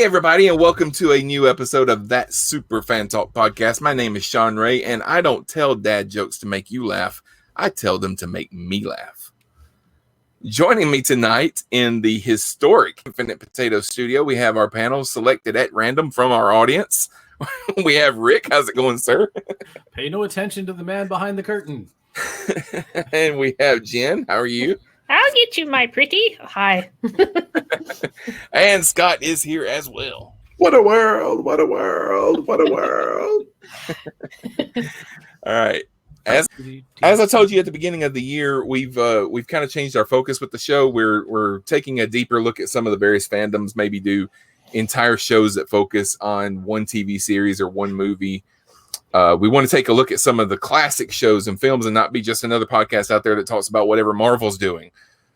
Hey, everybody, and welcome to a new episode of That Super Fan Talk podcast. My name is Sean Ray, and I don't tell dad jokes to make you laugh. I tell them to make me laugh. Joining me tonight in the historic Infinite Potato Studio, we have our panel selected at random from our audience. We have Rick. How's it going, sir? Pay no attention to the man behind the curtain. And we have Jen. How are you? I'll get you, my pretty. Hi. And Scott is here as well. What a world, what a world, what a world. All right. As I told you at the beginning of the year, we've kind of changed our focus with the show. We're taking a deeper look at some of the various fandoms, maybe do entire shows that focus on one TV series or one movie. We want to take a look at some of the classic shows and films and not be just another podcast out there that talks about whatever Marvel's doing.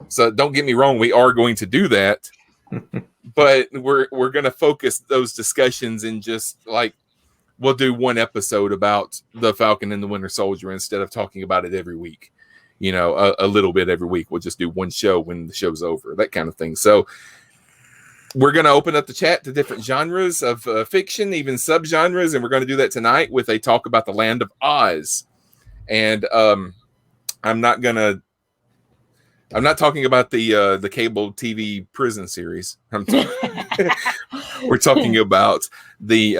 So don't get me wrong, we are going to do that, but we're going to focus those discussions in just like we'll do one episode about the Falcon and the Winter Soldier instead of talking about it every week. You know, a little bit every week. We'll just do one show when the show's over, that kind of thing. So we're going to open up the chat to different genres of fiction, even subgenres, and we're going to do that tonight with a talk about the Land of Oz. And I'm not talking about the cable TV prison series. We're talking about the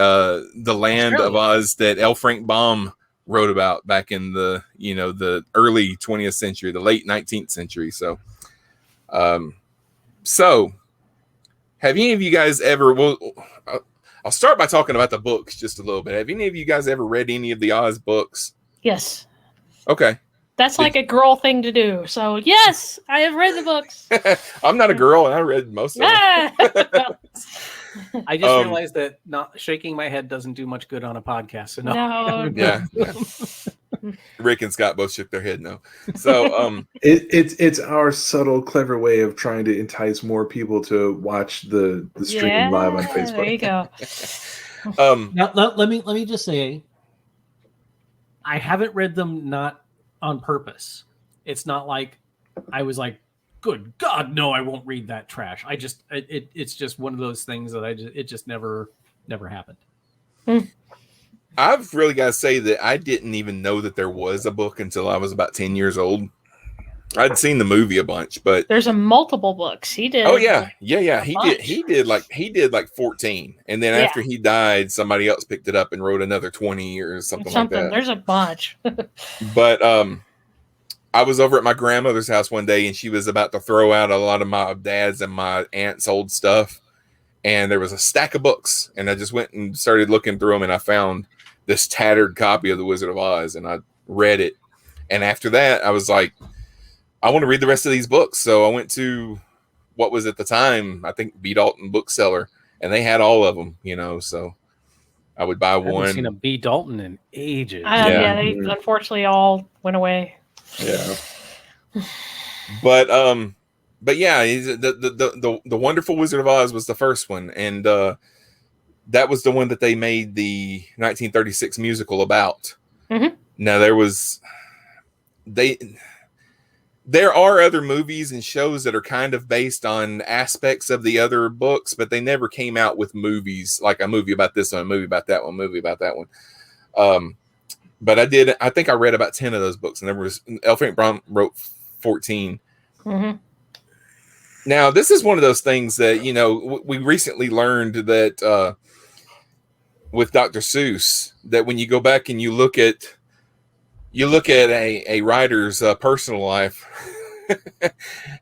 Land of Oz that L. Frank Baum wrote about back in the early 20th century, the late 19th century. So, have any of you guys ever? Well, I'll start by talking about the books just a little bit. Have any of you guys ever read any of the Oz books? Yes. Okay. That's like a girl thing to do. So, yes, I have read the books. I'm not a girl, and I read most of them. I just realized that not shaking my head doesn't do much good on a podcast. So No. Yeah. Rick and Scott both shook their head no. So it's our subtle, clever way of trying to entice more people to watch the stream live on Facebook. There you go. now, let me just say, I haven't read them not on purpose. It's not like I was like, good God, no, I won't read that trash. It's just one of those things that it just never happened. I've really got to say that I didn't even know that there was a book until I was about 10 years old. I'd seen the movie a bunch, but there's multiple books. He did. Oh yeah. He did like 14, and then after he died, somebody else picked it up and wrote another 20 or something like that. There's a bunch. But I was over at my grandmother's house one day, and she was about to throw out a lot of my dad's and my aunt's old stuff, and there was a stack of books, and I just went and started looking through them, and I found this tattered copy of The Wizard of Oz, and I read it. And after that, I was like, I want to read the rest of these books. So I went to what was at the time, I think, B. Dalton Bookseller, and they had all of them, so I would buy one. I haven't seen a B. Dalton in ages. They unfortunately all went away. Yeah. But yeah, the Wonderful Wizard of Oz was the first one, and that was the one that they made the 1936 musical about. Mm-hmm. Now there are other movies and shows that are kind of based on aspects of the other books, but they never came out with movies, like a movie about this one, a movie about that one, a movie about that one. But I think I read about 10 of those books, and there was L. Frank Baum wrote 14. Mm-hmm. Now, this is one of those things that, we recently learned that with Dr. Seuss, that when you go back and you look at a writer's personal life,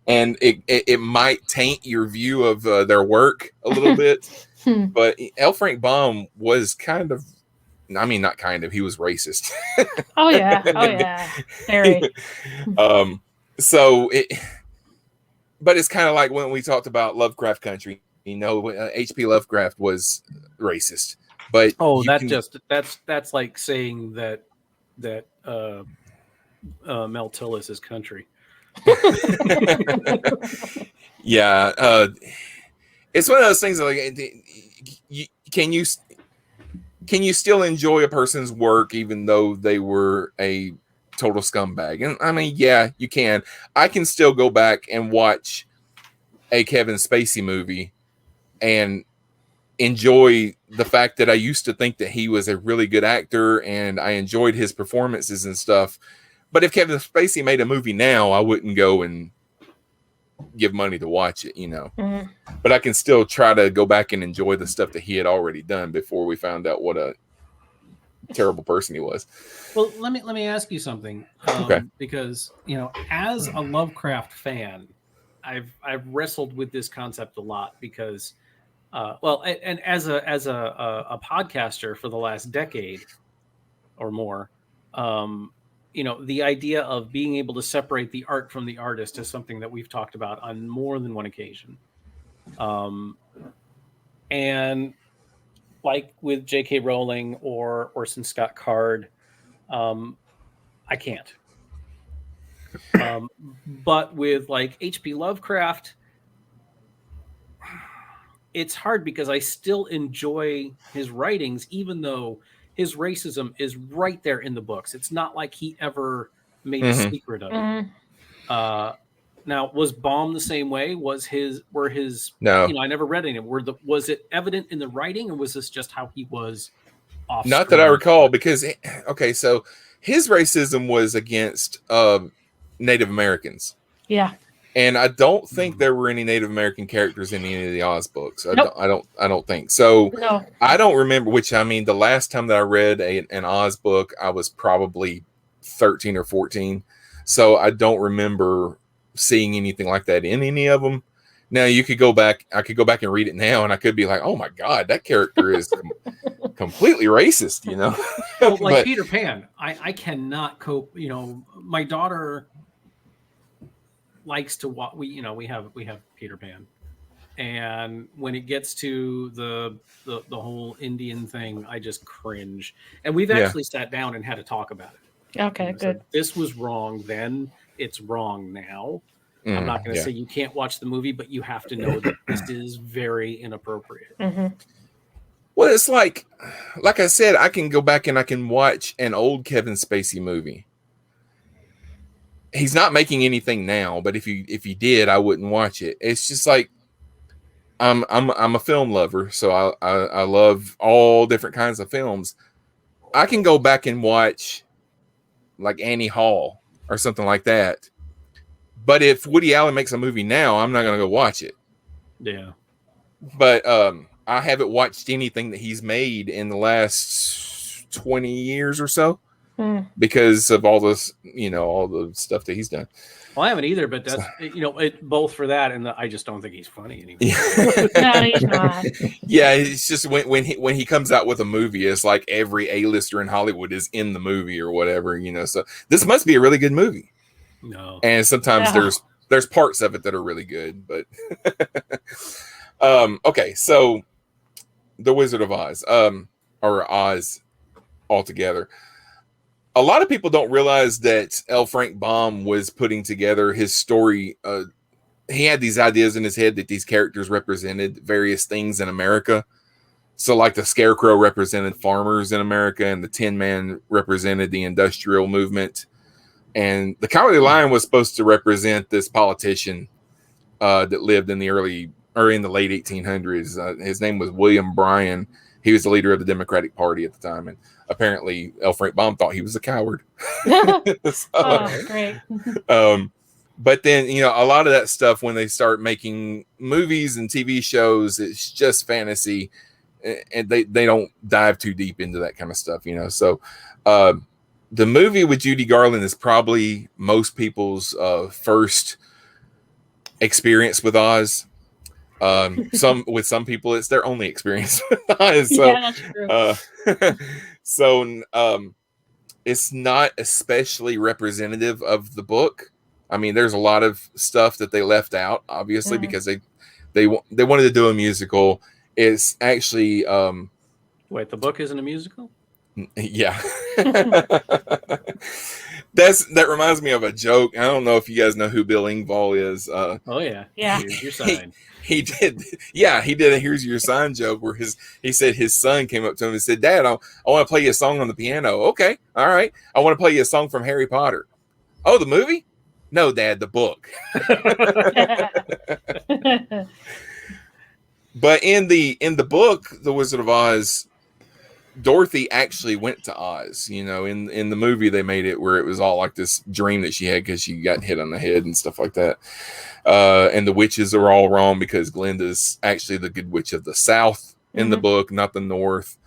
and it might taint your view of their work a little bit. But L. Frank Baum was he was racist. Oh yeah, very. But it's kind of like when we talked about Lovecraft Country. H.P. Lovecraft was racist. But that's like saying that Mel Tillis is country. Yeah, it's one of those things like, can you still enjoy a person's work even though they were a total scumbag? And I mean, yeah, you can. I can still go back and watch a Kevin Spacey movie and enjoy the fact that I used to think that he was a really good actor and I enjoyed his performances and stuff. But if Kevin Spacey made a movie now, I wouldn't go and give money to watch it, Mm-hmm. But I can still try to go back and enjoy the stuff that he had already done before we found out what a terrible person he was. Well, let me ask you something. Okay. Because, as a Lovecraft fan, I've wrestled with this concept a lot because, and as a podcaster for the last decade or more, the idea of being able to separate the art from the artist is something that we've talked about on more than one occasion. And like with J.K. Rowling or Orson Scott Card, I can't. But with like H.P. Lovecraft, it's hard because I still enjoy his writings, even though his racism is right there in the books. It's not like he ever made a secret of it. Now, was Baum the same way? Were his no? I never read any. Was it evident in the writing, or was this just how he was off? Not that I recall, because so his racism was against Native Americans. Yeah. And I don't think there were any Native American characters in any of the Oz books. Nope. I don't think so. No. I don't remember. The last time that I read an Oz book, I was probably 13 or 14. So I don't remember seeing anything like that in any of them. Now I could go back and read it now, and I could be like, "Oh my God, that character is completely racist," Well, like Peter Pan, I cannot cope. My daughter likes to watch. We have Peter Pan, and when it gets to the whole Indian thing, I just cringe. And we've actually sat down and had a talk about it. Okay, good. This was wrong then. It's wrong now. I'm not going to say you can't watch the movie, but you have to know that this is very inappropriate. Mm-hmm. Well, it's like I said, I can go back and I can watch an old Kevin Spacey movie. He's not making anything now, but if he did, I wouldn't watch it. It's just like I'm a film lover, so I love all different kinds of films. I can go back and watch like Annie Hall or something like that. But if Woody Allen makes a movie now, I'm not going to go watch it. Yeah. But I haven't watched anything that he's made in the last 20 years or so because of all this, all the stuff that he's done. Well, I haven't either, but that's, both for that and I just don't think he's funny anymore. No, he's not. Yeah, it's just when he comes out with a movie, it's like every A-lister in Hollywood is in the movie or whatever, so this must be a really good movie. No. And sometimes there's parts of it that are really good, but okay, so The Wizard of Oz, or Oz altogether. A lot of people don't realize that L. Frank Baum was putting together his story. He had these ideas in his head that these characters represented various things in America. So like the Scarecrow represented farmers in America, and the Tin Man represented the industrial movement. And the Cowardly Lion was supposed to represent this politician that lived in the late 1800s. His name was William Bryan. He was the leader of the Democratic Party at the time, and apparently L. Frank Baum thought he was a coward. Great. But then a lot of that stuff, when they start making movies and TV shows, it's just fantasy, and they don't dive too deep into that kind of stuff. So. The movie with Judy Garland is probably most people's first experience with Oz. Some people, it's their only experience with Oz. So, yeah, that's true. So it's not especially representative of the book. I mean, there's a lot of stuff that they left out, obviously, because they wanted to do a musical. It's actually wait, the book isn't a musical? Yeah. That reminds me of a joke. I don't know if you guys know who Bill Engvall is. Oh yeah. Here's your sign. He did a "Here's Your Sign" joke where he said his son came up to him and said, "Dad, I want to play you a song on the piano." Okay, all right. I want to play you a song from Harry Potter. Oh, the movie? No, Dad, the book. But in the book, The Wizard of Oz, Dorothy actually went to Oz. You know, in the movie they made it where it was all like this dream that she had because she got hit on the head and stuff like that. And the witches are all wrong because Glinda's actually the good witch of the South in the book, not the North.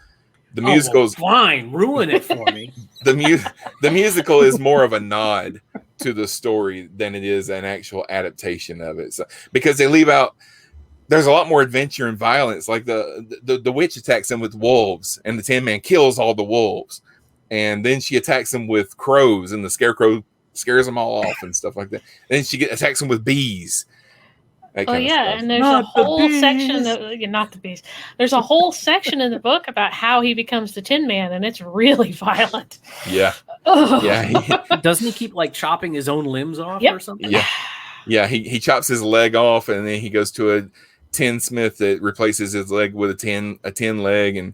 The musical's fine. Ruin it for me. The musical is more of a nod to the story than it is an actual adaptation of it. So, because they leave out, there's a lot more adventure and violence. Like the witch attacks them with wolves, and the Tin Man kills all the wolves, and then she attacks them with crows, and the scarecrow scares them all off and stuff like that. And then she attacks them with bees. And there's a whole section of not the bees. There's a whole section in the book about how he becomes the Tin Man, and it's really violent. Yeah. Ugh. Yeah. Doesn't he keep like chopping his own limbs off or something? Yeah. Yeah. He chops his leg off, and then he goes to a tinsmith that replaces his leg with a tin leg, and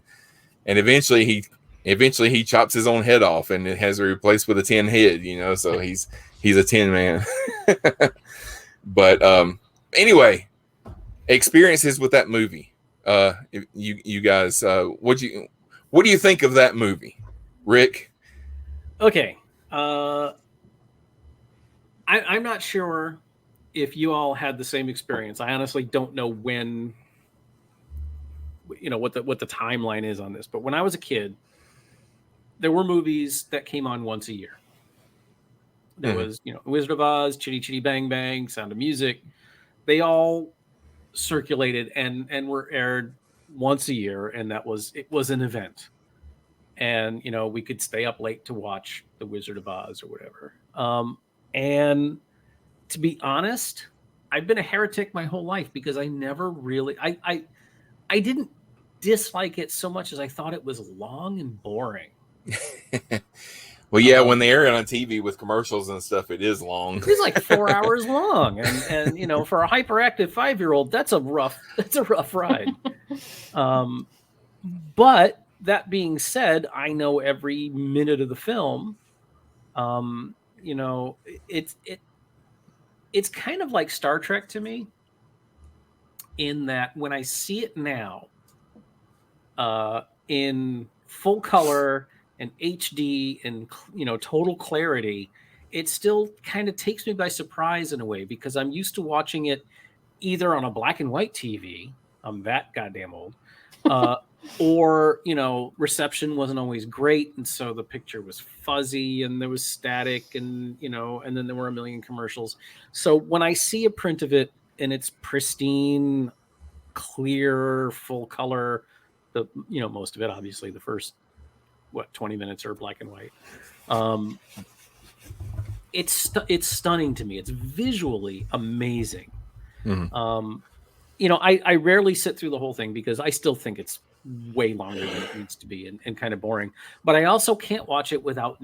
eventually he chops his own head off, and it has it replaced with a tin head. You know, so he's a Tin Man. But anyway, experiences with that movie. You guys, what do you think of that movie, Rick? Okay, I'm not sure if you all had the same experience. I honestly don't know when, what the timeline is on this. But when I was a kid, there were movies that came on once a year. There was, Wizard of Oz, Chitty Chitty Bang Bang, Sound of Music. They all circulated and were aired once a year, and it was an event. And we could stay up late to watch The Wizard of Oz or whatever. And to be honest, I've been a heretic my whole life because I never really I didn't dislike it so much as I thought it was long and boring. Well, yeah, when they air it on TV with commercials and stuff, it is long. It's like 4 hours long, and for a hyperactive 5-year-old, that's a rough ride. But that being said, I know every minute of the film. It's kind of like Star Trek to me, in that when I see it now, in full color and HD and total clarity, it still kind of takes me by surprise in a way, because I'm used to watching it either on a black and white TV. I'm that goddamn old. Or reception wasn't always great, and so the picture was fuzzy and there was static, and and then there were a million commercials. So when I see a print of it and it's pristine, clear, full color, most of it, obviously the first 20 minutes are black and white, it's stunning to me. It's visually amazing. I rarely sit through the whole thing because I still think it's way longer than it needs to be, and kind of boring. But I also can't watch it without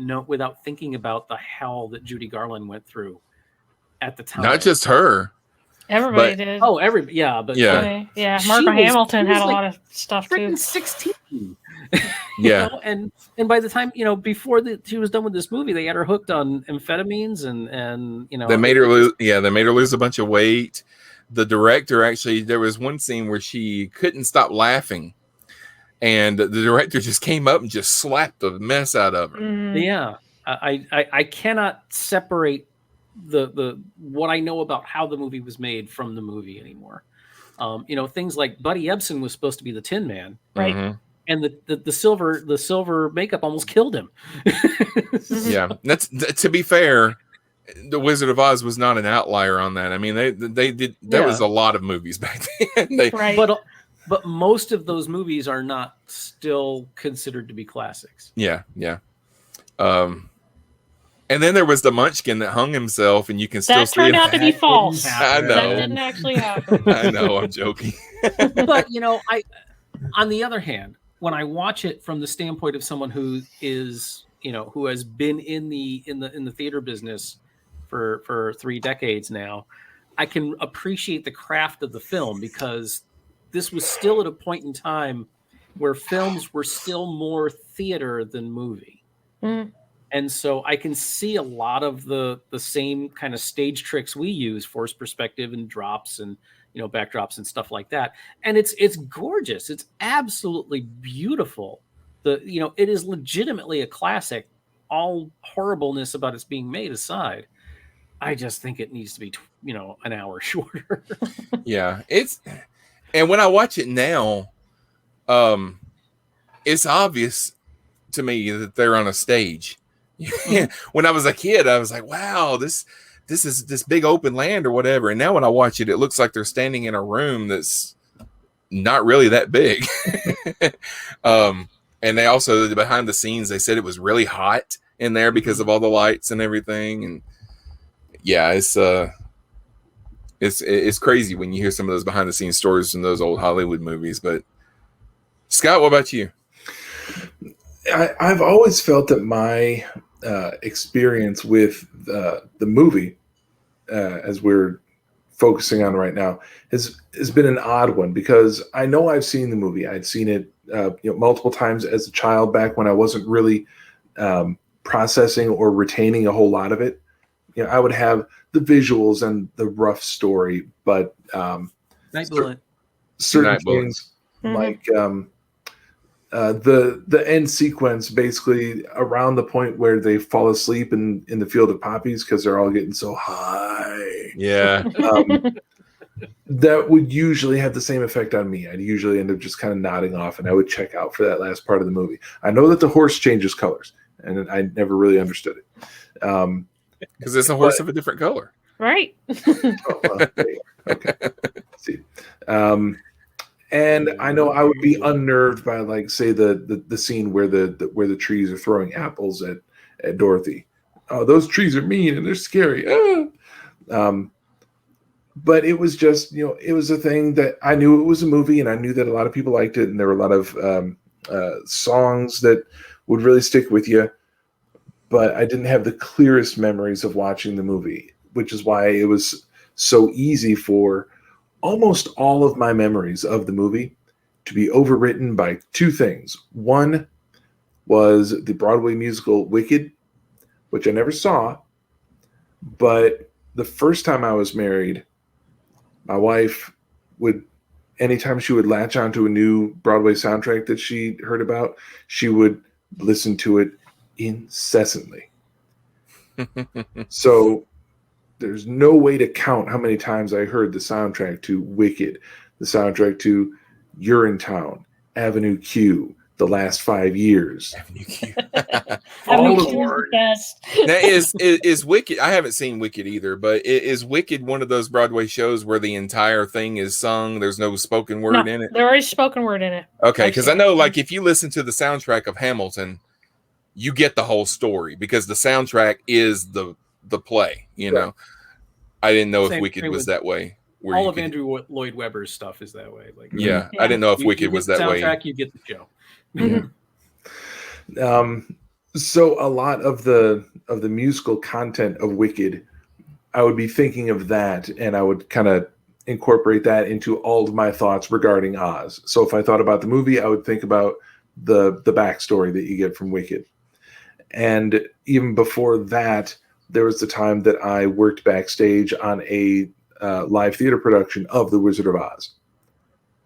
thinking about the hell that Judy Garland went through at the time. Not just her. Everybody did. Oh, Martha Hamilton had a lot of stuff too. 16. Yeah. And by the time, before she was done with this movie, they had her hooked on amphetamines and they made her lose a bunch of weight. The director, actually, there was one scene where she couldn't stop laughing, and the director just came up and just slapped the mess out of her. Yeah. I cannot separate the what I know about how the movie was made from the movie anymore. Things like Buddy Ebsen was supposed to be the Tin Man, right? Mm-hmm. And the silver makeup almost killed him. Yeah, that's to be fair. The Wizard of Oz was not an outlier on that. I mean, they did. There was a lot of movies back then. Right. But most of those movies are not still considered to be classics. Yeah. And then there was the Munchkin that hung himself, and you can still see it. That turned out to be false. I know. That didn't actually happen. I know. I'm joking. But on the other hand, when I watch it from the standpoint of someone who is, who has been in the theater business for 3 decades now, I can appreciate the craft of the film, because this was still at a point in time where films were still more theater than movie. And so I can see a lot of the same kind of stage tricks we use, forced perspective and drops and backdrops and stuff like that. And it's gorgeous. It's absolutely beautiful. It is legitimately a classic, all horribleness about its being made aside. I just think it needs to be, an hour shorter. Yeah, and when I watch it now, it's obvious to me that they're on a stage. When I was a kid, I was like, wow, this is this big open land or whatever. And now when I watch it, it looks like they're standing in a room that's not really that big. And they also, behind the scenes, they said it was really hot in there because of all the lights and everything. And yeah, it's crazy when you hear some of those behind the scenes stories from those old Hollywood movies. But Scott, what about you? I've always felt that my experience with the movie, as we're focusing on right now, has been an odd one, because I know I've seen the movie. I'd seen it multiple times as a child, back when I wasn't really processing or retaining a whole lot of it. I would have the visuals and the rough story, but certain things like the end sequence, basically around the point where they fall asleep in the field of poppies because they're all getting so high. Yeah. That would usually have the same effect on me. I'd usually end up just kind of nodding off, and I would check out for that last part of the movie. I know that the horse changes colors, and I never really understood it. Because it's a horse of a different color. Right. Okay. See. And I know I would be unnerved by, like, say, the scene where the trees are throwing apples at Dorothy. Oh, those trees are mean and they're scary. But it was just, it was a thing that I knew it was a movie, and I knew that a lot of people liked it, and there were a lot of songs that would really stick with you. But I didn't have the clearest memories of watching the movie, which is why it was so easy for almost all of my memories of the movie to be overwritten by two things. One was the Broadway musical Wicked, which I never saw, but the first time I was married, my wife would, anytime she would latch onto a new Broadway soundtrack that she heard about, she would listen to it incessantly. So there's no way to count how many times I heard the soundtrack to Wicked, the soundtrack to Urinetown, Avenue Q, The Last 5 Years. Avenue Q. Avenue Q is the best. Now, is Wicked? I haven't seen Wicked either, but is Wicked one of those Broadway shows where the entire thing is sung? There's no spoken word in it? There is spoken word in it. Okay, because I know, like, if you listen to the soundtrack of Hamilton, you get the whole story because the soundtrack is the play, know. I didn't know if Wicked was that way. All of Andrew Lloyd Webber's stuff is that way. Like, yeah, I didn't know if Wicked was that way. Soundtrack, you get the show. Yeah. So a lot of the musical content of Wicked, I would be thinking of that, and I would kind of incorporate that into all of my thoughts regarding Oz. So if I thought about the movie, I would think about the backstory that you get from Wicked. And even before that, there was the time that I worked backstage on a live theater production of The Wizard of Oz.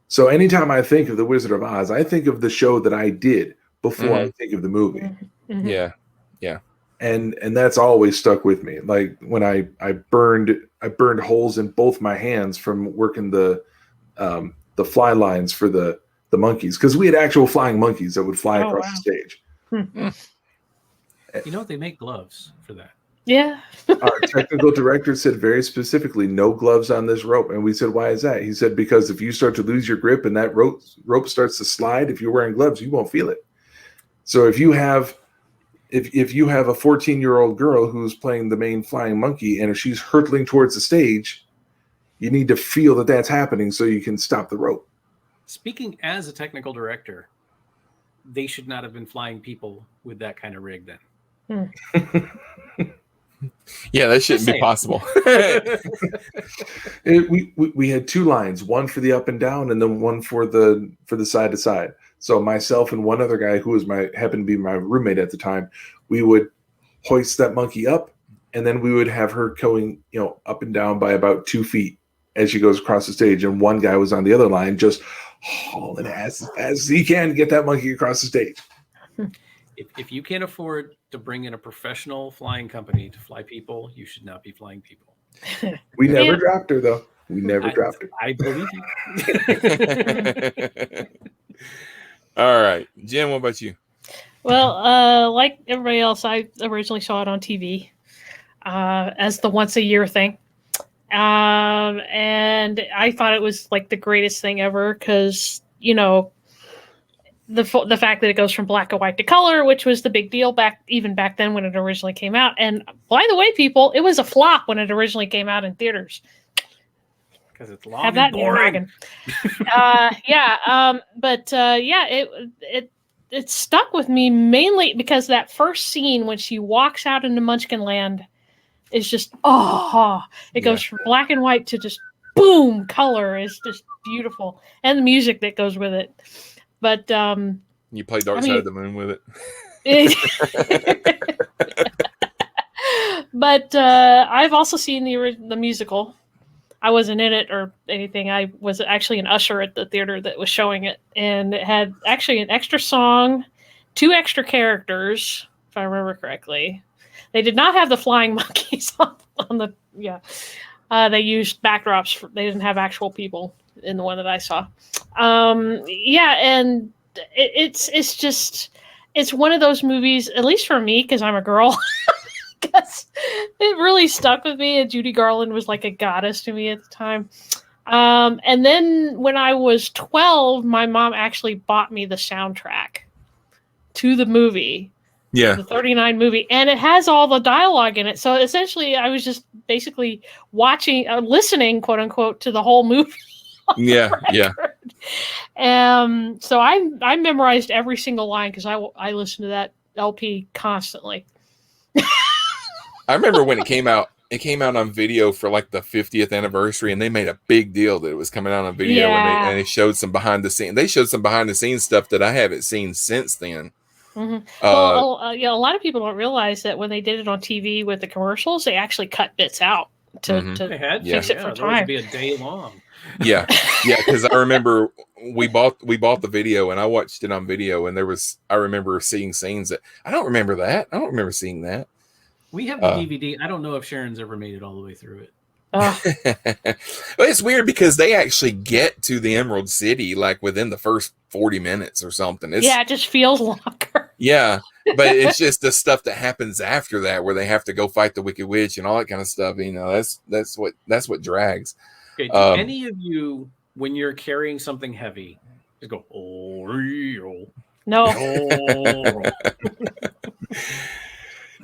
So anytime I think of The Wizard of Oz, I think of the show that I did before I think of the movie. Mm-hmm. Yeah. And that's always stuck with me. Like when I burned holes in both my hands from working the fly lines for the monkeys, because we had actual flying monkeys that would fly across the stage. They make gloves for that. Yeah. Our technical director said very specifically, no gloves on this rope. And we said, why is that? He said, because if you start to lose your grip and that rope starts to slide, if you're wearing gloves, you won't feel it. So if you have a 14-year-old girl who's playing the main flying monkey, and if she's hurtling towards the stage, you need to feel that that's happening so you can stop the rope. Speaking as a technical director, they should not have been flying people with that kind of rig then. Yeah, that shouldn't be possible. We had two lines, one for the up and down, and then one for the side to side. So myself and one other guy who happened to be my roommate at the time, we would hoist that monkey up, and then we would have her going, up and down by about 2 feet as she goes across the stage, and one guy was on the other line just hauling ass as fast as he can to get that monkey across the stage. If you can't afford to bring in a professional flying company to fly people, you should not be flying people. We never dropped her, though. We never dropped her. I believe you. All right. Jen, what about you? Well, like everybody else, I originally saw it on TV as the once a year thing. And I thought it was like the greatest thing ever because, you know, the fact that it goes from black and white to color, which was the big deal back then when it originally came out. And by the way, people, it was a flop when it originally came out in theaters. Because it's long and boring. It stuck with me mainly because that first scene when she walks out into Munchkin Land is just it goes from black and white to just boom color is just beautiful, and the music that goes with it. But you play Dark Side of the Moon with it. But I've also seen the musical. I wasn't in it or anything. I was actually an usher at the theater that was showing it, and it had actually an extra song, 2 extra characters, if I remember correctly. They did not have the flying monkeys on the. They used backdrops. They didn't have actual people in the one that I saw. And it's one of those movies, at least for me, because I'm a girl. Because it really stuck with me, and Judy Garland was like a goddess to me at the time. And then when I was 12, my mom actually bought me the soundtrack to the movie. Yeah. The 39 movie. And it has all the dialogue in it. So essentially, I was just basically listening, quote unquote, to the whole movie. Yeah. So I memorized every single line because I listened to that LP constantly. I remember when it came out. It came out on video for like the 50th anniversary, and they made a big deal that it was coming out on video. Yeah. And they showed some behind the scenes. They showed some behind the scenes stuff that I haven't seen since then. Mm-hmm. A lot of people don't realize that when they did it on TV with the commercials, they actually cut bits out to fix it for time. Would be a day long. Yeah, because I remember we bought the video, and I watched it on video, and I remember seeing scenes that I don't remember seeing that. We have the DVD. I don't know if Sharon's ever made it all the way through it. Well, it's weird because they actually get to the Emerald City like within the first 40 minutes or something. It just feels longer. Yeah, but it's just the stuff that happens after that where they have to go fight the Wicked Witch and all that kind of stuff. You know, that's what drags. Okay, do any of you, when you're carrying something heavy, just go, No.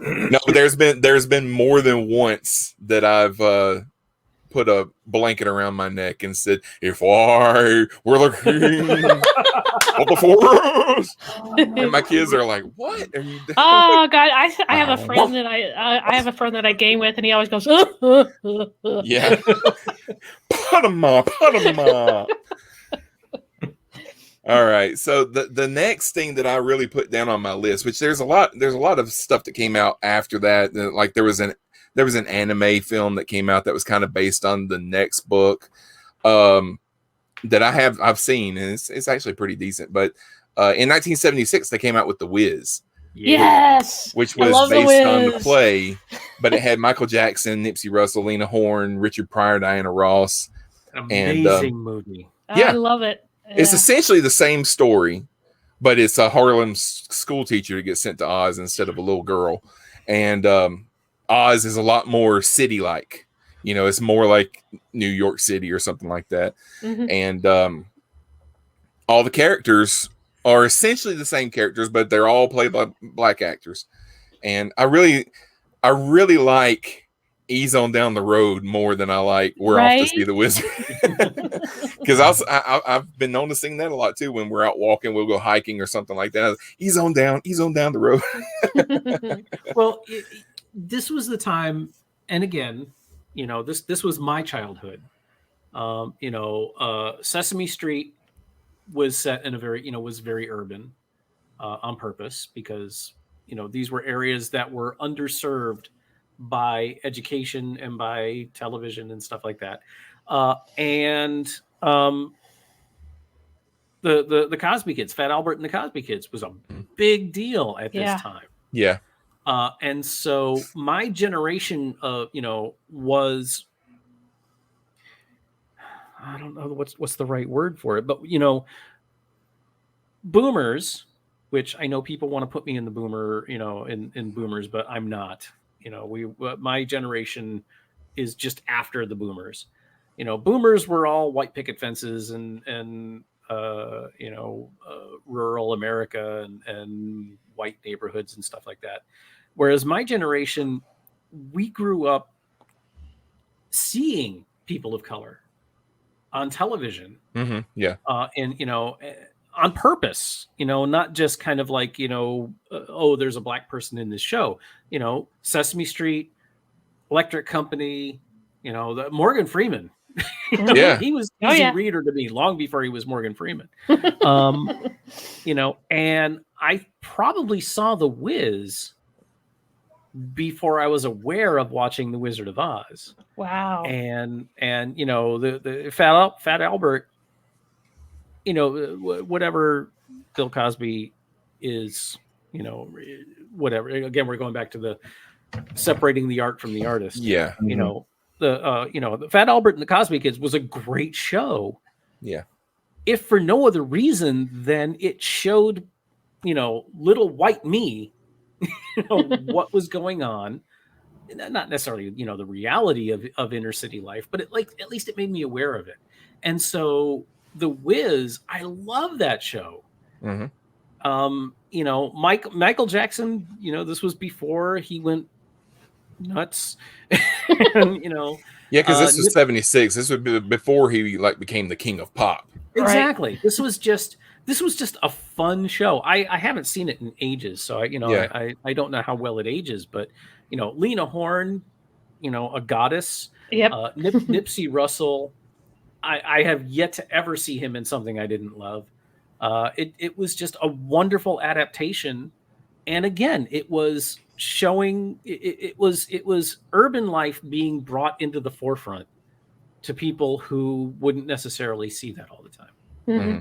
No, but there's been more than once that I've put a blanket around my neck and said, "If I were the king of the forest," and my kids are like, "What are you doing?" Oh God, I have a friend that I have a friend that I game with, and he always goes, "Yeah, put 'em up." All right, so the next thing that I really put down on my list, which there's a lot of stuff that came out after that. Like there was an anime film that came out that was kind of based on the next book that I've seen, and it's actually pretty decent. But in 1976, they came out with The Wiz. Yes, which was based on the play, but it had Michael Jackson, Nipsey Russell, Lena Horne, Richard Pryor, Diana Ross. Amazing movie. Yeah, I love it. Yeah. It's essentially the same story, but it's a Harlem school teacher that gets sent to Oz instead of a little girl. And Oz is a lot more city-like. You know, it's more like New York City or something like that. Mm-hmm. And all the characters are essentially the same characters, but they're all played by black actors. And I really like Ease on Down the Road more than I like We're Off to See the Wizard. Because I've been known to sing that a lot too. When we're out walking, we'll go hiking or something like that. Ease on down the road. Well, this was the time, and again, you know, this was my childhood. Sesame Street was set in was very urban on purpose because, you know, these were areas that were underserved by education and by television and stuff like that. And the Cosby Kids, Fat Albert and the Cosby Kids, was a big deal at this time. Yeah. And so my generation, was, I don't know what's the right word for it, but boomers, which I know people want to put me in the boomer, in boomers, but I'm not. My generation is just after the boomers. Boomers were all white picket fences and rural America and white neighborhoods and stuff like that. Whereas my generation, we grew up seeing people of color on television. Mm-hmm. Yeah. And on purpose, not just kind of like, oh, there's a black person in this show, Sesame Street, Electric Company, the Morgan Freeman. He was Easy Reader to me long before he was Morgan Freeman. And I probably saw The Wiz before I was aware of watching The Wizard of Oz. Wow. And the Fat Albert, whatever Bill Cosby is, whatever. Again, we're going back to the separating the art from the artist. Yeah. The Fat Albert and the Cosby Kids was a great show. Yeah. If for no other reason than it showed, little white me, what was going on. Not necessarily, the reality of inner city life, but at least it made me aware of it. And so The Wiz, I love that show. Mm-hmm. Michael Jackson, this was before he went nuts. And, yeah, because this was 76. This would be before he became the king of pop. Exactly. Right. This was just a fun show. I haven't seen it in ages, so I don't know how well it ages, but Lena Horne, a goddess. Yep. Nipsey Russell. I have yet to ever see him in something I didn't love. It was just a wonderful adaptation, and again, it was showing it was urban life being brought into the forefront to people who wouldn't necessarily see that all the time. Mm-hmm.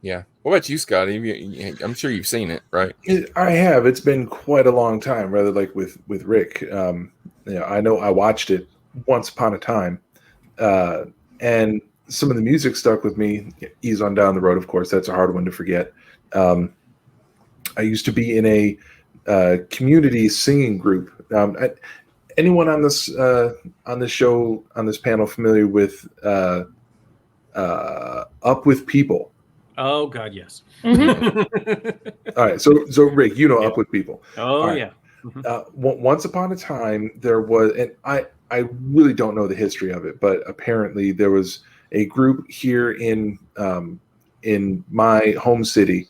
Yeah. What about you, Scott? I'm sure you've seen it, right? I have. It's been quite a long time, rather like with Rick. I know I watched it once upon a time. And some of the music stuck with me. Ease on Down the Road, of course. That's a hard one to forget. I used to be in a community singing group. Anyone on this show, on this panel, familiar with Up With People? Oh God, yes. Mm-hmm. All right, so Rick, Up With People. Oh right. Yeah. Mm-hmm. Once upon a time, there was, and I really don't know the history of it, but apparently there was a group here in my home city.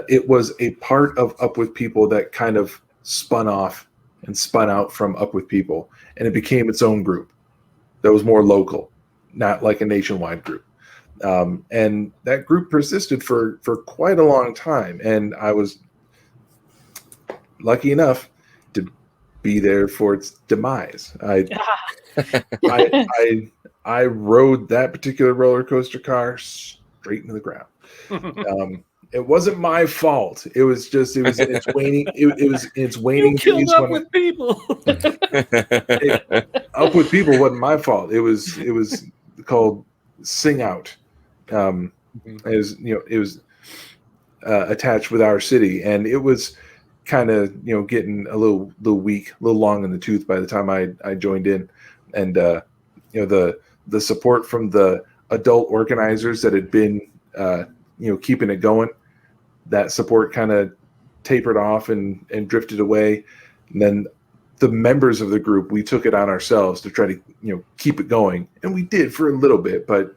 It was a part of Up With People that kind of spun off and spun out from Up With People, and it became its own group that was more local, not like a nationwide group. And that group persisted for quite a long time, and I was lucky enough to be there for its demise. I rode that particular roller coaster car straight into the ground. It wasn't my fault. It was in its waning. It was in its waning. You killed Up With People. Up With People wasn't my fault. It was called Sing Out. It was attached with our city, and it was kind of getting a little weak, a little long in the tooth by the time I joined in, and the support from the adult organizers that had been keeping it going, that support kind of tapered off and drifted away. And then the members of the group, we took it on ourselves to try to keep it going, and we did for a little bit, but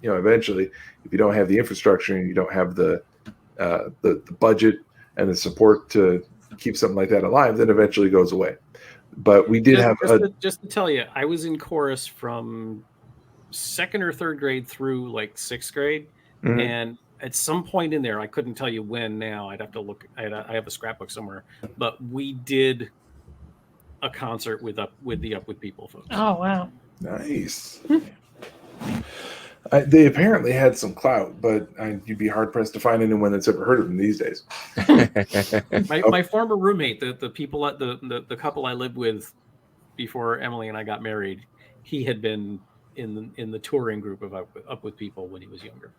eventually, if you don't have the infrastructure and you don't have the budget and the support to keep something like that alive, then eventually goes away. But we did just to tell you, I was in chorus from 2nd or 3rd grade through like 6th grade, mm-hmm. and at some point in there, I couldn't tell you when. Now I'd have to look. I have a scrapbook somewhere, but we did a concert with the Up With People folks. Oh wow! Nice. They apparently had some clout, but you'd be hard pressed to find anyone that's ever heard of them these days. My former roommate, the people at the couple I lived with before Emily and I got married, he had been in the touring group of Up With People when he was younger.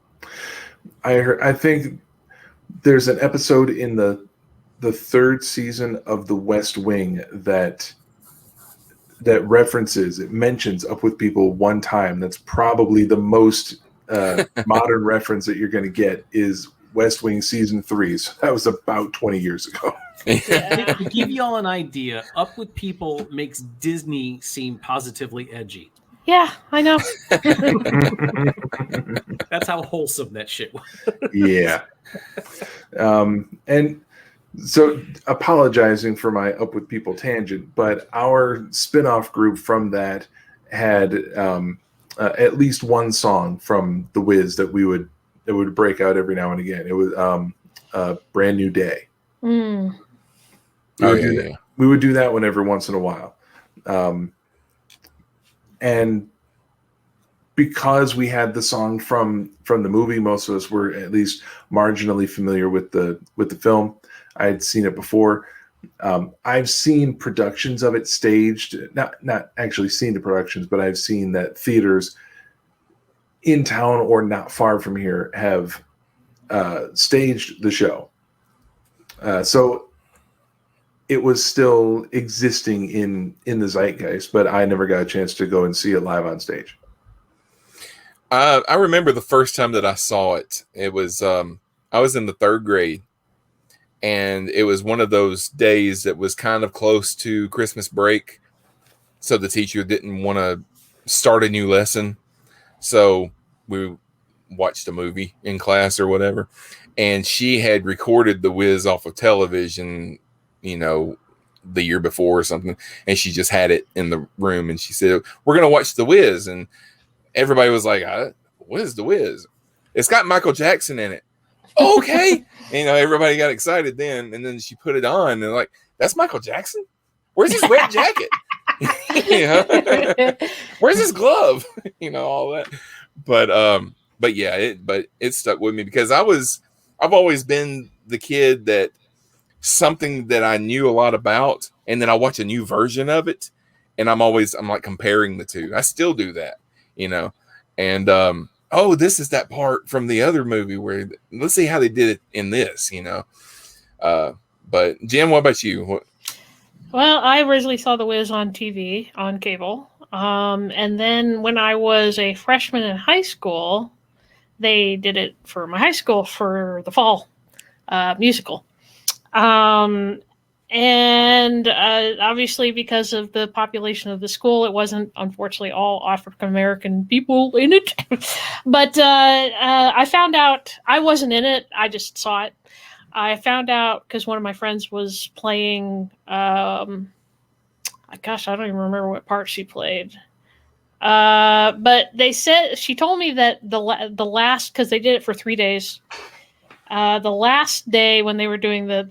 I think there's an episode in the third season of The West Wing that mentions Up With People one time. That's probably the most modern reference that you're going to get is West Wing season 3. So that was about 20 years ago. To give y'all an idea, Up With People makes Disney seem positively edgy. Yeah, I know. That's how wholesome that shit was. Yeah. And so, apologizing for my Up With People tangent, but our spin-off group from that had at least one song from The Wiz that would break out every now and again. It was Brand New Day. Mm. We would do that one every once in a while. And because we had the song from the movie, most of us were at least marginally familiar with the film. I had seen it before. I've seen productions of it staged, not actually seen the productions, but I've seen that theaters in town or not far from here have staged the show. So it was still existing in the zeitgeist, but I never got a chance to go and see it live on stage. I remember the first time that I saw it. It was I was in the 3rd grade, and it was one of those days that was kind of close to Christmas break, so the teacher didn't want to start a new lesson, so we watched a movie in class or whatever, and she had recorded The Wiz off of television, the year before or something, and she just had it in the room, and she said, "We're gonna watch The Wiz," and everybody was like, "What is The Wiz? It's got Michael Jackson in it." Okay. Everybody got excited then, and then she put it on, and like, "That's Michael Jackson? Where's his red jacket? Where's his glove?" All that. But yeah, it stuck with me because I've always been the kid that something that I knew a lot about, and then I watch a new version of it, and I'm like comparing the two. I still do that, and this is that part from the other movie where let's see how they did it in this, but Jim, what about you? Well, I originally saw The Wiz on TV, on cable. And then when I was a freshman in high school, they did it for my high school for the fall musical. And obviously, because of the population of the school, it wasn't, unfortunately, all African-American people in it. But I found out I wasn't in it. I just saw it. I found out because one of my friends was playing, I don't even remember what part she played. But she told me that the last, because they did it for 3 days, the last day when they were doing the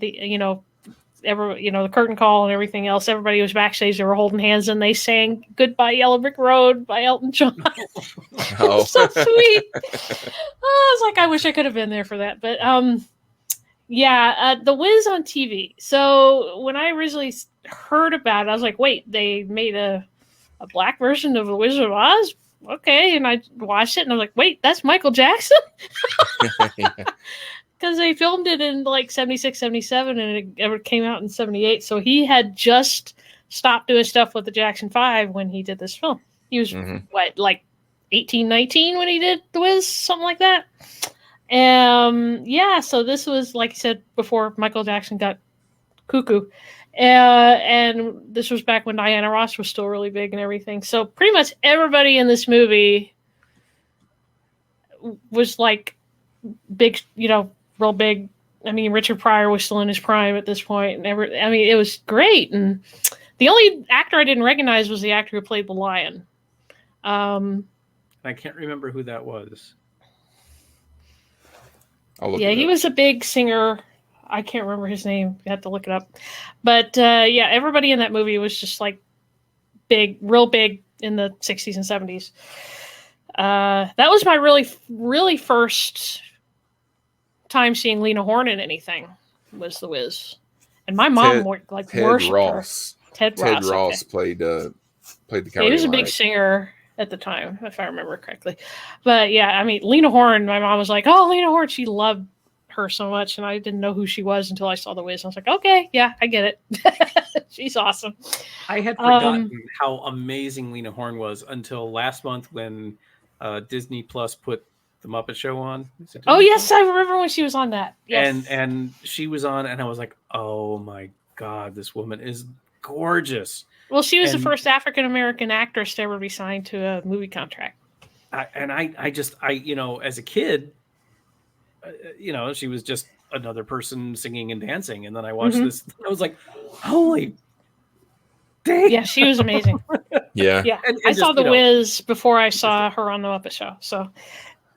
curtain call and everything else, everybody was backstage. They were holding hands and they sang "Goodbye Yellow Brick Road" by Elton John. Oh. So sweet. I was like, I wish I could have been there for that. But The Wiz on TV. So when I originally heard about it, I was like, wait, they made a black version of The Wizard of Oz? Okay. And I watched it and I was like, wait, that's Michael Jackson? Because they filmed it in like 76, 77, and it came out in 78. So he had just stopped doing stuff with the Jackson 5 when he did this film. He was, 18, 19 when he did The Wiz? Something like that. So this was, like I said before, Michael Jackson got cuckoo. And this was back when Diana Ross was still really big and everything. So pretty much everybody in this movie was like big, real big. I mean, Richard Pryor was still in his prime at this point. And it was great. And the only actor I didn't recognize was the actor who played the lion. I can't remember who that was. He was a big singer. I can't remember his name. You have to look it up. But everybody in that movie was just like big, real big in the 60s and 70s. That was my really first time seeing Lena Horne in anything, was The Wiz. And my mom worshipped Ross. her. Ted Ross played the Cowardly he was a big Lion. singer at the time, if I remember correctly. But yeah, I mean, Lena Horne, my mom was like, oh, Lena Horne, she loved her so much, and I didn't know who she was until I saw The Wiz. I was like, okay, yeah, I get it. She's awesome. I had forgotten how amazing Lena Horne was until last month when Disney Plus put the Muppet Show on. Oh yes, I remember when she was on that. Yes. And she was on, and I was like, oh my God, this woman is gorgeous. Well, she was the first African American actress to ever be signed to a movie contract. I just, as a kid, she was just another person singing and dancing. And then I watched this, and I was like, holy dang. Yeah, she was amazing. Yeah. Yeah. I saw The Wiz before I saw her on the Muppet Show. So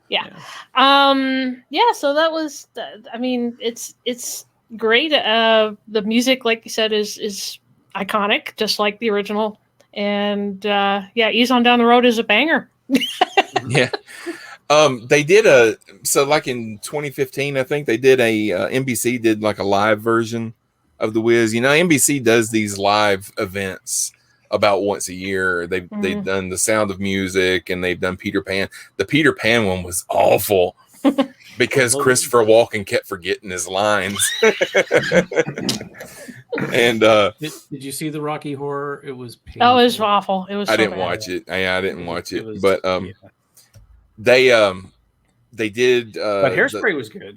yeah. So that was, I mean, it's great. The music, like you said, is iconic, just like the original. And Ease on Down the Road is a banger. Yeah. They did like in 2015, I think they did NBC did like a live version of The Wiz. NBC does these live events about once a year. They've done The Sound of Music, and they've done Peter Pan. The Peter Pan one was awful because Christopher Walken kept forgetting his lines. And did you see the Rocky Horror? It was painful. Oh, it was awful. It was. I didn't watch it. I didn't watch it, but they did. But Hairspray was good.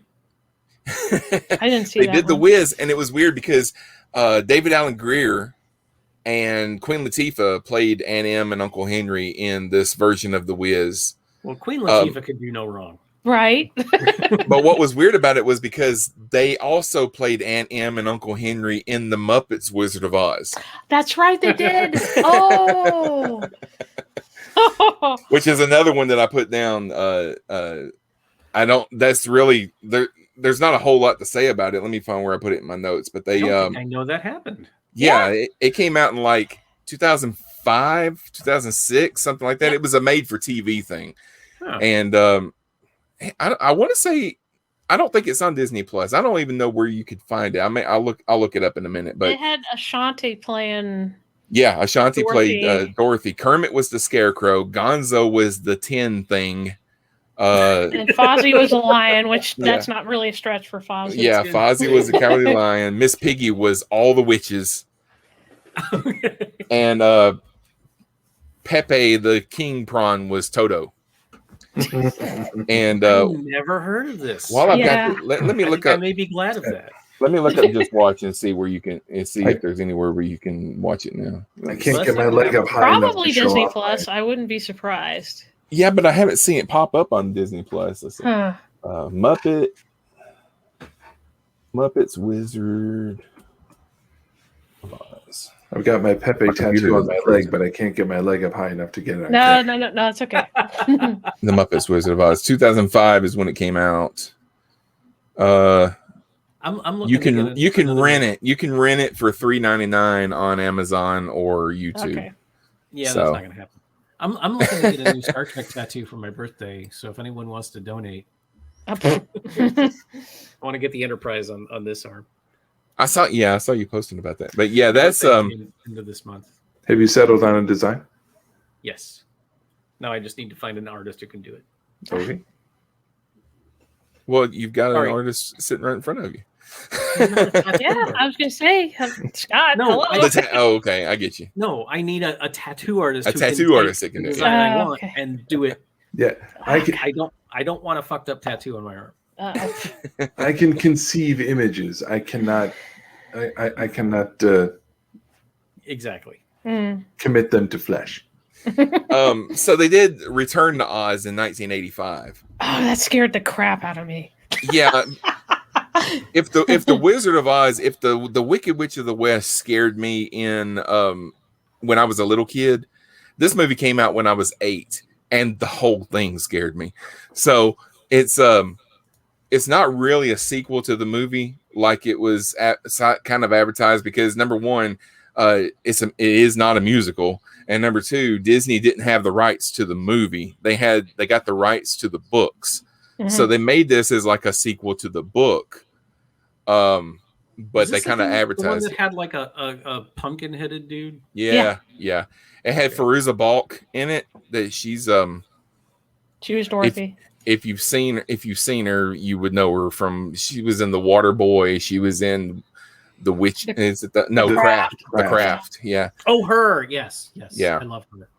I didn't see. They did The Wiz, and it was weird because David Alan Grier and Queen Latifah played Aunt Em and Uncle Henry in this version of The Wiz. Well, Queen Latifah could do no wrong. Right. But what was weird about it was because they also played Aunt Em and Uncle Henry in the Muppets Wizard of Oz. That's right, they did. Oh. Which is another one that I put down. That's really there's not a whole lot to say about it. Let me find where I put it in my notes. But I know that happened. Yeah, it came out in like 2005, 2006, something like that. It was a made for TV thing. Huh. And I want to say, I don't think it's on Disney Plus. I don't even know where you could find it. I'll look it up in a minute. But it had Ashanti playing. Yeah, Ashanti played Dorothy. Kermit was the Scarecrow. Gonzo was the tin thing. And Fozzie was a lion, which that's not really a stretch for Fozzie. Yeah, Fozzie was the Cowardly Lion. Miss Piggy was all the witches. And Pepe the King Prawn was Toto. And I've never heard of this. While I've got let me look up. I may be glad of that. Let me look up Just Watch and see where you can see if there's anywhere where you can watch it now. I can't get my leg up high enough. Probably Disney Plus. I wouldn't be surprised. Yeah, but I haven't seen it pop up on Disney Plus. Let's see. Muppets Wizard of Oz. I've got my Pepe tattoo on my leg, but I can't get my leg up high enough to get it. No, it's okay. The Muppets Wizard of Oz. 2005 is when it came out. I'm looking. You can rent it. You can rent it for $3.99 on Amazon or YouTube. Okay. Yeah, that's not gonna happen. I'm looking to get a new Star Trek tattoo for my birthday. So if anyone wants to donate, I want to get the Enterprise on this arm. I saw you posting about that. But yeah, that's into this month. Have you settled on a design? Yes. Now I just need to find an artist who can do it. Okay. Well, you've got an artist sitting right in front of you. Yeah, I was going to say, Scott. No, okay, I get you. No, I need a tattoo artist. A tattoo artist that can do it. I want and do it. Yeah, I don't want a fucked up tattoo on my arm. I can conceive images. I cannot. I cannot exactly commit them to flesh. So they did Return to Oz in 1985. Oh, that scared the crap out of me. Yeah. If the Wizard of Oz, if the Wicked Witch of the West scared me in when I was a little kid, this movie came out when I was 8, and the whole thing scared me. So it's not really a sequel to the movie like it was kind of advertised, because number one, it is not a musical, and number two, Disney didn't have the rights to the movie. They got the rights to the books, so they made this as like a sequel to the book. But they kind of advertised the one that had like a pumpkin headed dude. Yeah. It had Fairuza Balk in it. That she was Dorothy. If you've seen her, you would know her from. She was in The Water Boy. She was in The Witch. Craft. The Craft. Yeah. Oh, her. Yes. Yeah. I love her.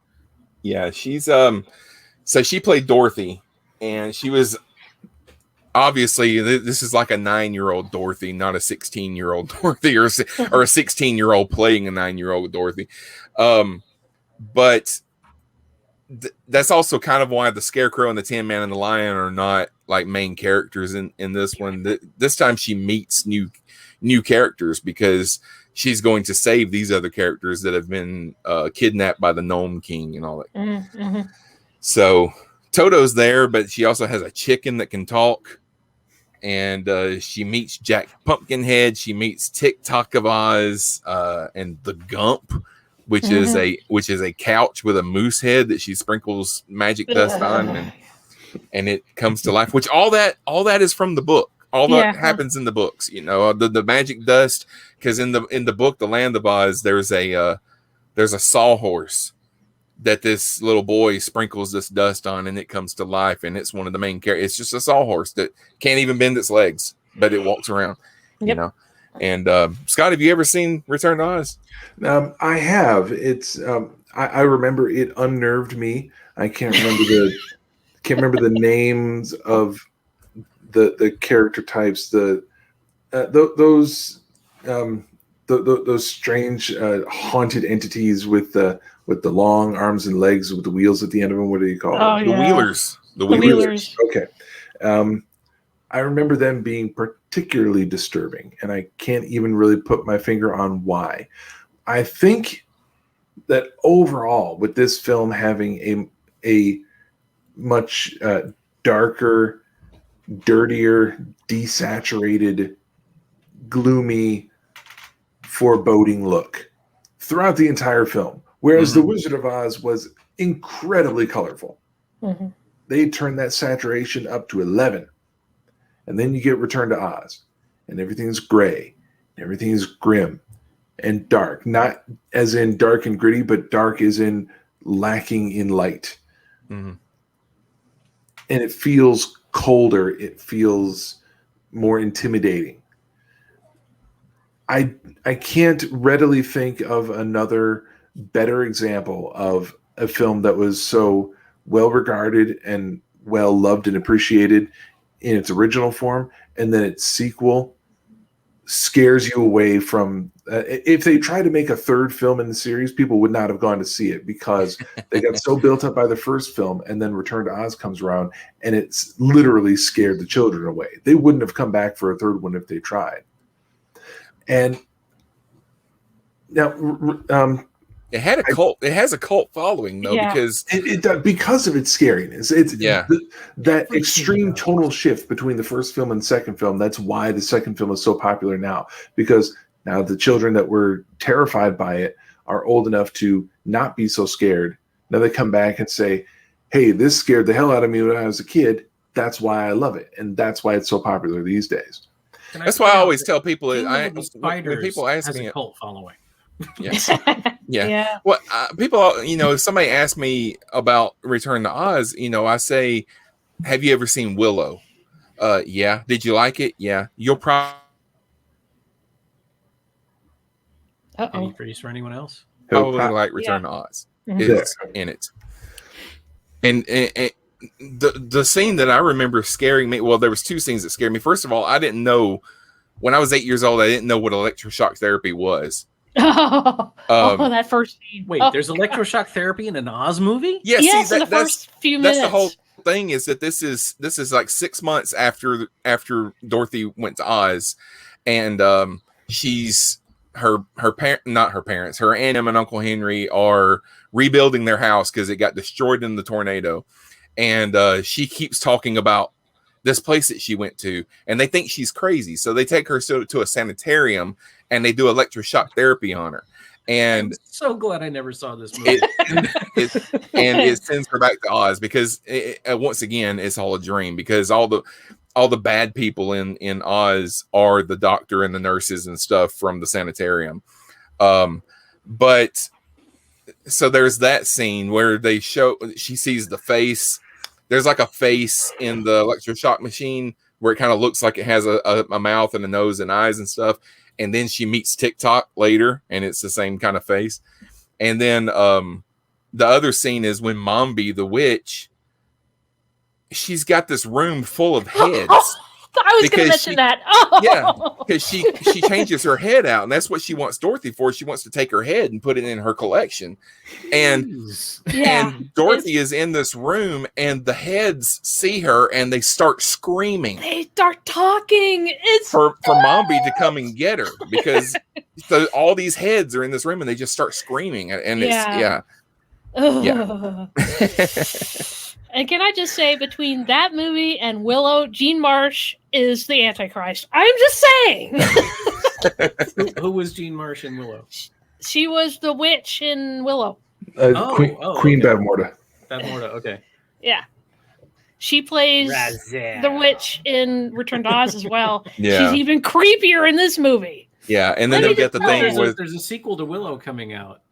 Yeah, she's So she played Dorothy, and she was. Obviously, this is like a 9-year-old Dorothy, not a 16-year-old Dorothy, or a 16-year-old playing a 9-year-old Dorothy. But that's also kind of why the Scarecrow and the Tin Man and the Lion are not like main characters in this one. This time she meets new characters because she's going to save these other characters that have been kidnapped by the Gnome King and all that. Mm-hmm. So Toto's there, but she also has a chicken that can talk. And she meets Jack Pumpkinhead. She meets TikTok of Oz and the Gump, which is a couch with a moose head that she sprinkles magic dust on, and it comes to life. Which all that is from the book. All that happens in the books. You know, the magic dust, because in the book, The Land of Oz, there's a sawhorse that this little boy sprinkles this dust on, and it comes to life, and it's one of the main characters. It's just a sawhorse that can't even bend its legs, but it walks around. You know. And Scott, have you ever seen Return to Oz? I have. It's I remember it unnerved me. I can't remember the names of the character types. Those strange haunted entities with the long arms and legs with the wheels at the end of them. What do you call them? The Wheelers. The Wheelers. Okay. I remember them being particularly disturbing, and I can't even really put my finger on why. I think that overall, with this film having a much darker, dirtier, desaturated, gloomy, foreboding look throughout the entire film, whereas The Wizard of Oz was incredibly colorful. They turned that saturation up to 11. And then you get Return to Oz, and everything's gray, everything's grim and dark. Not as in dark and gritty, but dark as in lacking in light. And it feels colder. It feels more intimidating. I can't readily think of another better example of a film that was so well regarded and well loved and appreciated in its original form, and then its sequel scares you away from. If they tried to make a third film in the series, people would not have gone to see it because they got so built up by the first film, and then Return to Oz comes around, and it's literally scared the children away. They wouldn't have come back for a third one if they tried. And now, it had a cult. It has a cult following though, because because of its scariness. That extreme tonal shift between the first film and second film. That's why the second film is so popular now, because now the children that were terrified by it are old enough to not be so scared. Now they come back and say, "Hey, this scared the hell out of me when I was a kid. That's why I love it, and that's why it's so popular these days." That's why I always tell people when people ask me a cult following. Yeah. Well, people, if somebody asks me about Return to Oz, I say, "Have you ever seen Willow?" Yeah. Did you like it? Yeah. You'll probably. Any phrase for anyone else? Probably like Return to Oz. It's in it, and the scene that I remember scaring me. Well, there was two scenes that scared me. First of all, I didn't know when I was 8 years old. I didn't know what electroshock therapy was. That first scene. Wait, there's electroshock therapy in an Oz movie? Yeah, yes, in the first few minutes. That's the whole thing. Is that this is like 6 months after Dorothy went to Oz, and she's her parents, her Aunt Em and Uncle Henry are rebuilding their house because it got destroyed in the tornado, and she keeps talking about this place that she went to, and they think she's crazy, so they take her to a sanitarium and they do electroshock therapy on her. And I'm so glad I never saw this movie. It sends her back to Oz because once again, it's all a dream because all the bad people in Oz are the doctor and the nurses and stuff from the sanitarium. But so there's that scene where she sees the face. There's like a face in the electroshock machine where it kind of looks like it has a mouth and a nose and eyes and stuff. And then she meets TikTok later, and it's the same kind of face. And then the other scene is when Mombi, the witch, she's got this room full of heads. I was going to mention that. Oh. Yeah, because she changes her head out, and that's what she wants Dorothy for. She wants to take her head and put it in her collection. And Dorothy is in this room, and the heads see her, and they start screaming. They start talking. It's for Mombi to come and get her because all these heads are in this room, and they just start screaming. And it's And can I just say, between that movie and Willow, Jean Marsh is the Antichrist. I'm just saying. Who was Jean Marsh in Willow? She was the witch in Willow. Queen Bavmorda. Bavmorda, okay. Yeah. She plays the witch in Return to Oz as well. Yeah. She's even creepier in this movie. Yeah, and then they'll get the thing with... There's a sequel to Willow coming out.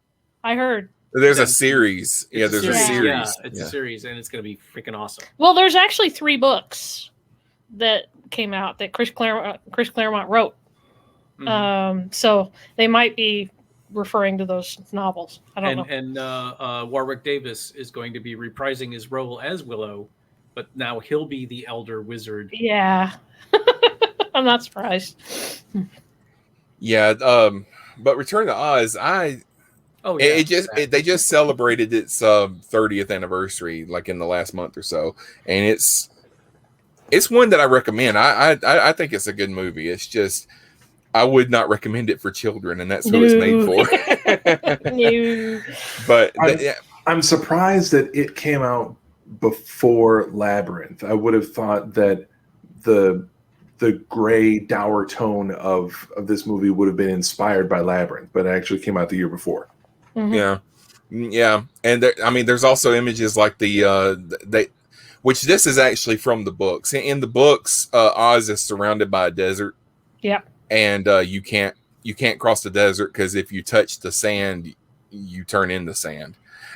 I heard. There's a series. There's a series. Yeah, it's a series, and it's going to be freaking awesome. Well, there's actually 3 books that came out that Chris Claremont wrote. Mm-hmm. So they might be referring to those novels. I don't know. And Warwick Davis is going to be reprising his role as Willow, but now he'll be the elder wizard. Yeah. I'm not surprised. Yeah, but Return to Oz, they just celebrated its 30th anniversary like in the last month or so, and it's one that I recommend. I think it's a good movie. It's just I would not recommend it for children, and that's who it's made for. No. But I'm surprised that it came out before Labyrinth. I would have thought that the gray, dour tone of this movie would have been inspired by Labyrinth, but it actually came out the year before. Mm-hmm. Yeah, and there's also images like which this is actually from the books. In the books, Oz is surrounded by a desert. Yeah, and you can't cross the desert because if you touch the sand, you turn into sand,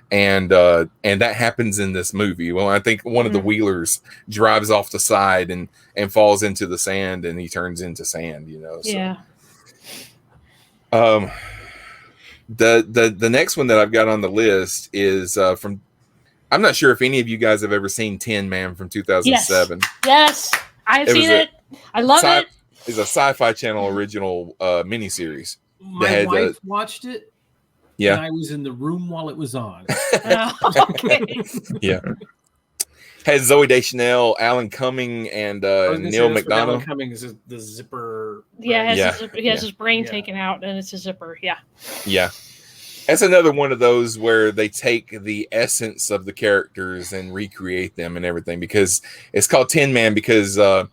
and that happens in this movie. Well, I think one of the Wheelers drives off the side and falls into the sand, and he turns into sand. So. Yeah. The next one that I've got on the list is from. I'm not sure if any of you guys have ever seen Tin Man from 2007. Yes, I've seen it. I love it. It's a Sci-Fi Channel original miniseries. My wife watched it. Yeah, and I was in the room while it was on. Okay. Yeah. Has Zooey Deschanel, Alan Cumming, and Neil McDonough. Alan Cumming is the zipper. Yeah, he has his brain taken out, and it's a zipper. Yeah. Yeah. That's another one of those where they take the essence of the characters and recreate them and everything, because it's called Tin Man because Neil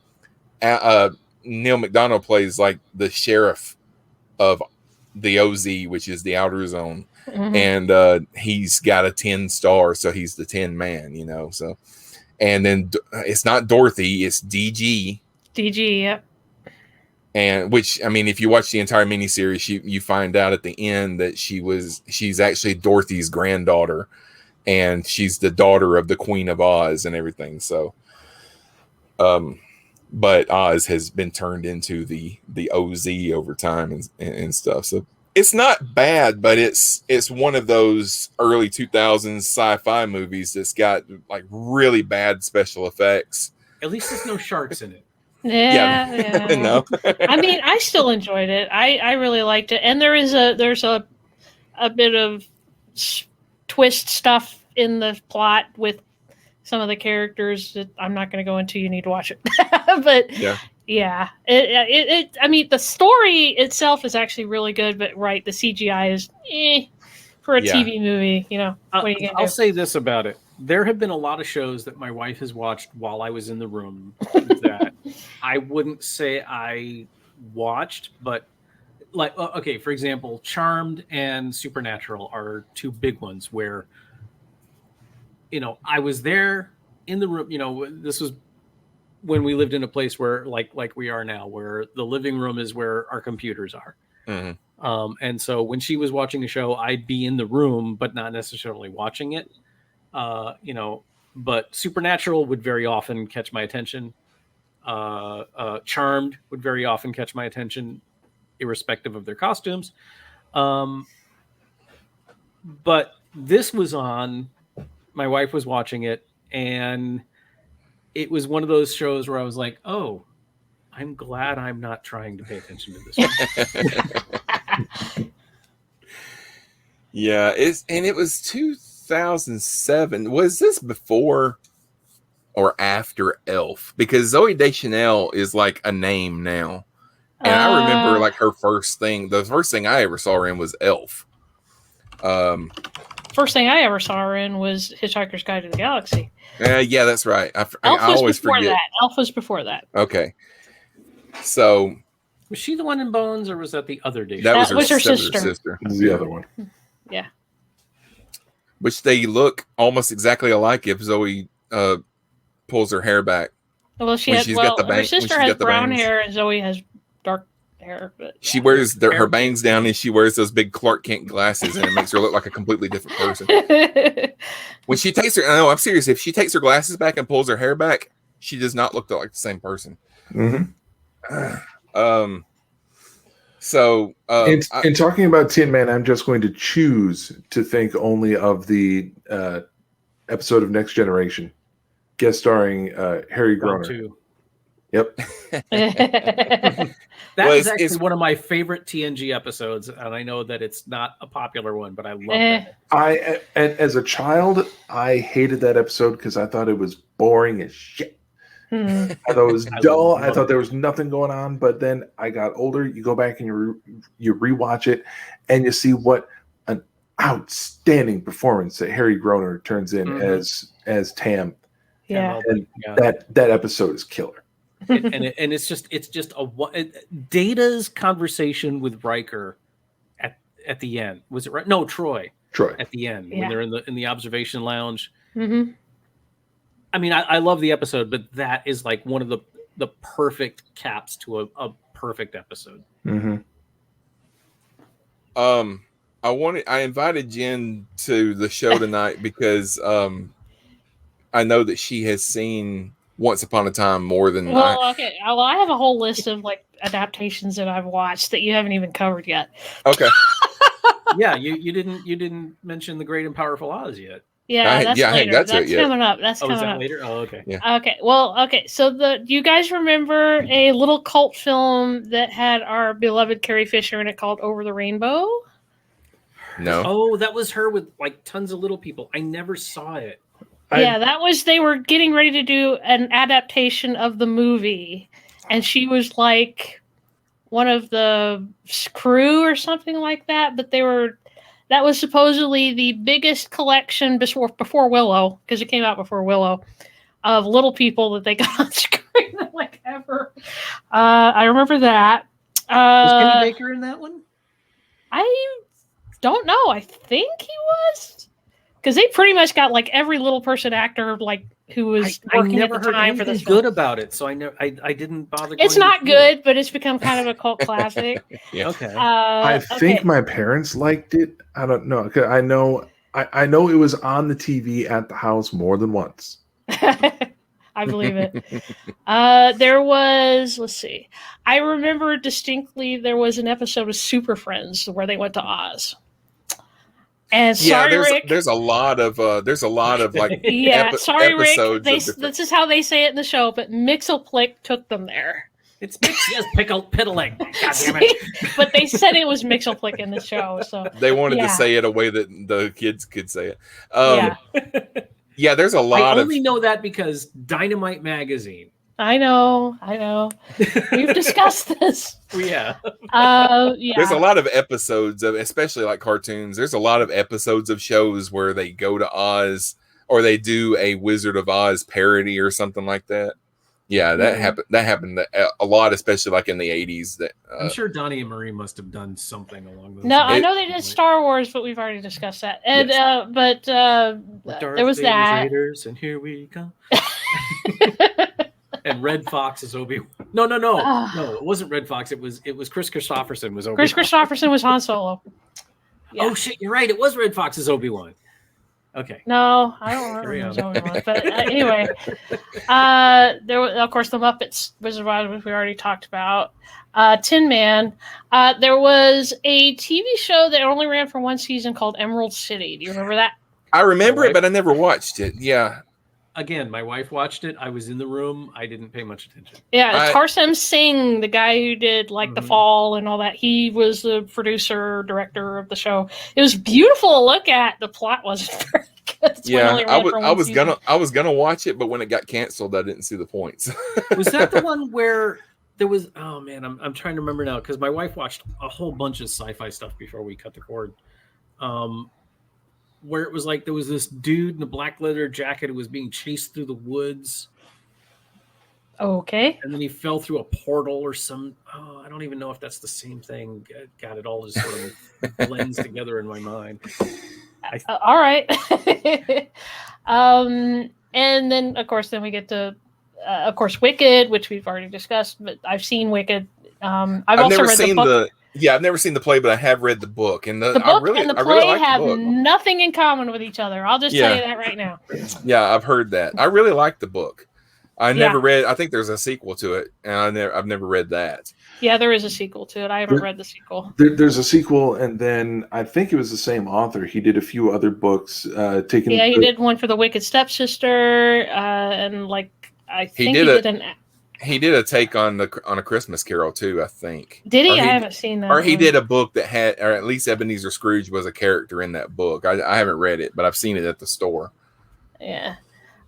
McDonough plays like the sheriff of the OZ, which is the outer zone. Mm-hmm. And he's got a 10 star, so he's the Tin Man, so. And then it's not Dorothy, it's DG. DG, yep. And which, if you watch the entire miniseries, you find out at the end that she's actually Dorothy's granddaughter, and she's the daughter of the Queen of Oz and everything. So, but Oz has been turned into the OZ over time and stuff. So it's not bad, but it's one of those early 2000s sci-fi movies that's got like really bad special effects. At least there's no sharks in it. Yeah. No. I still enjoyed it. I really liked it, and there's a bit of twist stuff in the plot with some of the characters that I'm not going to go into. You need to watch it, but yeah. The story itself is actually really good, but the CGI is for a TV movie. What are you gonna do? I'll say this about it. There have been a lot of shows that my wife has watched while I was in the room that I wouldn't say I watched, but like, okay, for example, Charmed and Supernatural are two big ones where, I was there in the room. This was when we lived in a place where, like we are now, where the living room is where our computers are. Mm-hmm. And so when she was watching a show, I'd be in the room, but not necessarily watching it. But Supernatural would very often catch my attention. Charmed would very often catch my attention, irrespective of their costumes. But this was on, my wife was watching it, and it was one of those shows where I was like, oh, I'm glad I'm not trying to pay attention to this one. Yeah, it was 2007. Was this before or after Elf? Because Zooey Deschanel is like a name now. And I remember like her the first thing I ever saw her in was Elf. First thing I ever saw her in was Hitchhiker's Guide to the Galaxy. Yeah, that's right. I always forget. Elf was before that. Okay. So was she the one in Bones, or was that the other day? That was her sister. This is the other one. Yeah. Which they look almost exactly alike if Zoe pulls her hair back. Well, her sister has brown hair and Zoe has dark hair. But she wears her bangs down and she wears those big Clark Kent glasses, and it makes her look like a completely different person. When she takes I'm serious. If she takes her glasses back and pulls her hair back, she does not look like the same person. Mm-hmm. In talking about Tin Man, I'm just going to choose to think only of the episode of Next Generation, guest starring Harry Groener. Yep. That is actually one of my favorite TNG episodes, and I know that it's not a popular one, but I love that. As a child, I hated that episode because I thought it was boring as shit. I thought it was dull. I thought there was nothing going on. But then I got older. You go back and you rewatch it, and you see what an outstanding performance that Harry Groener turns in as Tam. Yeah, and that episode is killer. It's just Data's conversation with Riker at the end. Was it right? No, Troy at the end when they're in the observation lounge. Mm-hmm. I mean, I love the episode, but that is like one of the perfect caps to a perfect episode. Mm-hmm. I invited Jen to the show tonight because I know that she has seen Once Upon a Time more than okay. Well, I have a whole list of like adaptations that I've watched that you haven't even covered yet. Okay. Yeah, you didn't mention The Great and Powerful Oz yet. Yeah, that's later. That's coming up. That's coming up later. Oh, okay. Yeah. Okay. Well, okay. So do you guys remember a little cult film that had our beloved Carrie Fisher in it called Over the Rainbow? No. Oh, that was her with like tons of little people. I never saw it. They were getting ready to do an adaptation of the movie, and she was like one of the crew or something like that, but that was supposedly the biggest collection before Willow, because it came out before Willow, of little people that they got on screen like ever. I remember that. Was Kenny Baker in that one? I don't know. I think he was. Because they pretty much got like every little person actor like who was working at the time for this. Good about it, so I didn't bother. It's not good, but it's become kind of a cult classic. Yeah. Okay. I think my parents liked it. I don't know. I know it was on the TV at the house more than once. I believe it. There was. Let's see. I remember distinctly there was an episode of Super Friends where they went to Oz. And Rick. There's a lot of like Rick. episodes. This is how they say it in the show, but Mixelplick took them there. It's piddling. God damn it! But they said it was Mixelplick in the show, so they wanted to say it a way that the kids could say it. Yeah, there's a lot. I only know that because Dynamite Magazine. I know. We've discussed this. Yeah. There's a lot of episodes of, especially like cartoons. There's a lot of episodes of shows where they go to Oz or they do a Wizard of Oz parody or something like that. Yeah, that happened. That happened a lot, especially like in the 80s. That I'm sure Donnie and Marie must have done something along those. No, lines. I know they did Star Wars, but we've already discussed that. And Yes. there was that. Raiders, and here we go. And Red Fox is Obi-Wan. No, it wasn't Red Fox. It was Chris Christopherson was Obi-Wan. Chris Christopherson was Han Solo. Yeah. Oh shit, you're right. It was Red Fox's Obi-Wan. Okay. No, I don't remember who was Obi-Wan. But anyway, there was, of course, the Muppets Wizard of Oz, which we already talked about. Tin Man. There was a TV show that only ran for one season called Emerald City. Do you remember that? I remember it, but I never watched it. Yeah. Again, my wife watched it. I was in the room. I didn't pay much attention. Yeah, Tarsem Singh, the guy who did like The Fall and all that, he was the producer, director of the show. It was beautiful to look at. The plot wasn't very good. Yeah, I was gonna watch it, but when it got canceled, I didn't see the points. Was that the one where there was? Oh man, I'm trying to remember now because my wife watched a whole bunch of sci-fi stuff before we cut the cord. Where it was like there was this dude in a black leather jacket who was being chased through the woods. Okay. And then he fell through a portal or some. Oh, I don't even know if that's the same thing. God, it all just sort of blends together in my mind. All right. And then, of course, we get to, of course, Wicked, which we've already discussed. But I've seen Wicked. I've also read the book. Yeah, I've never seen the play, but I have read the book. And the book and the play have nothing in common with each other. I'll just tell you that right now. Yeah, I've heard that. I really like the book. I never read. I think there's a sequel to it, and I've never read that. Yeah, there is a sequel to it. I haven't read the sequel. There's a sequel, and then I think it was the same author. He did a few other books. He did one for the Wicked Stepsister, and I think he did a take on A Christmas Carol too, I think. Did he? I haven't seen that. Or he did a book that had, or at least Ebenezer Scrooge was a character in that book. I haven't read it, but I've seen it at the store. Yeah.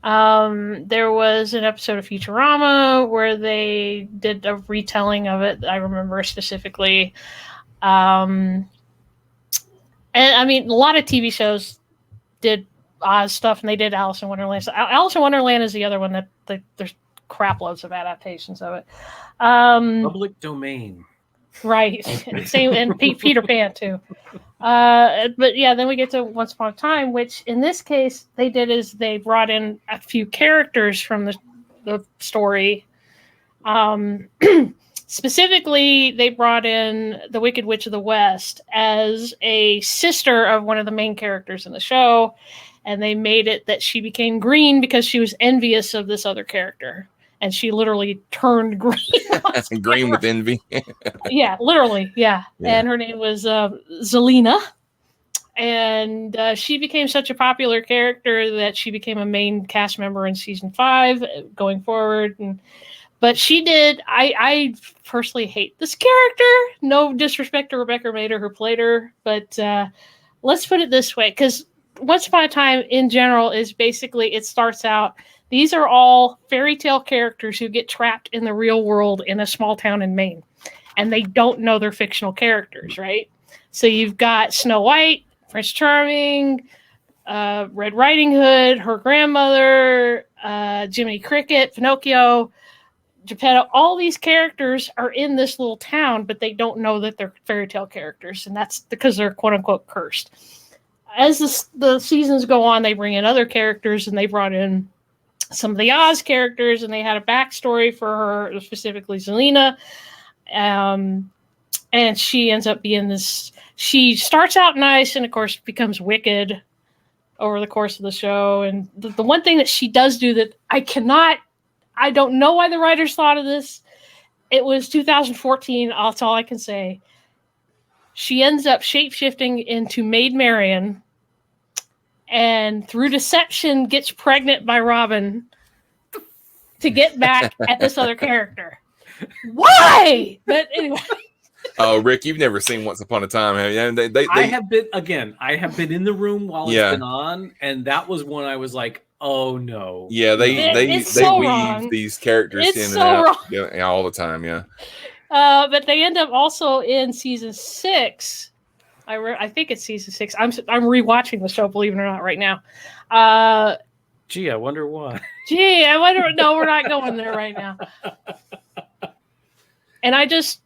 There was an episode of Futurama where they did a retelling of it. I remember specifically. And I mean, a lot of TV shows did Oz stuff, and they did Alice in Wonderland. So Alice in Wonderland is the other one that there's crap loads of adaptations of it. Public domain. Right. Same, and Peter Pan too. But yeah, then we get to Once Upon a Time, which in this case they did is they brought in a few characters from the story. Specifically, they brought in the Wicked Witch of the West as a sister of one of the main characters in the show, and they made it that she became green because she was envious of this other character. And she literally turned green. Green with envy. Yeah, literally. Yeah. And her name was Zelina. And she became such a popular character that she became a main cast member in season 5 going forward. But she did. I personally hate this character. No disrespect to Rebecca Mader who played her. But let's put it this way. Because Once Upon a Time in general is basically, it starts out, these are all fairy tale characters who get trapped in the real world in a small town in Maine. And they don't know they're fictional characters, right? So you've got Snow White, Prince Charming, Red Riding Hood, her grandmother, Jiminy Cricket, Pinocchio, Geppetto. All these characters are in this little town, but they don't know that they're fairy tale characters. And that's because they're quote unquote cursed. As the seasons go on, they bring in other characters, and they brought in some of the Oz characters, and they had a backstory for her, specifically Zelina. And she ends up being this, she starts out nice and of course becomes wicked over the course of the show. And the one thing that she does do that I don't know why the writers thought of this. It was 2014. That's all I can say. She ends up shape-shifting into Maid Marian, and through deception gets pregnant by Robin to get back at this other character. Why? But anyway. Oh, Rick, you've never seen Once Upon a Time, have you? I have been in the room while it's been on, and that was when I was like, oh no. Yeah, they weave these characters in and out all the time, yeah. But they end up also in season 6. I think it's season 6. I'm rewatching the show, believe it or not, right now. Gee, I wonder why. Gee, I wonder. No, we're not going there right now. And I just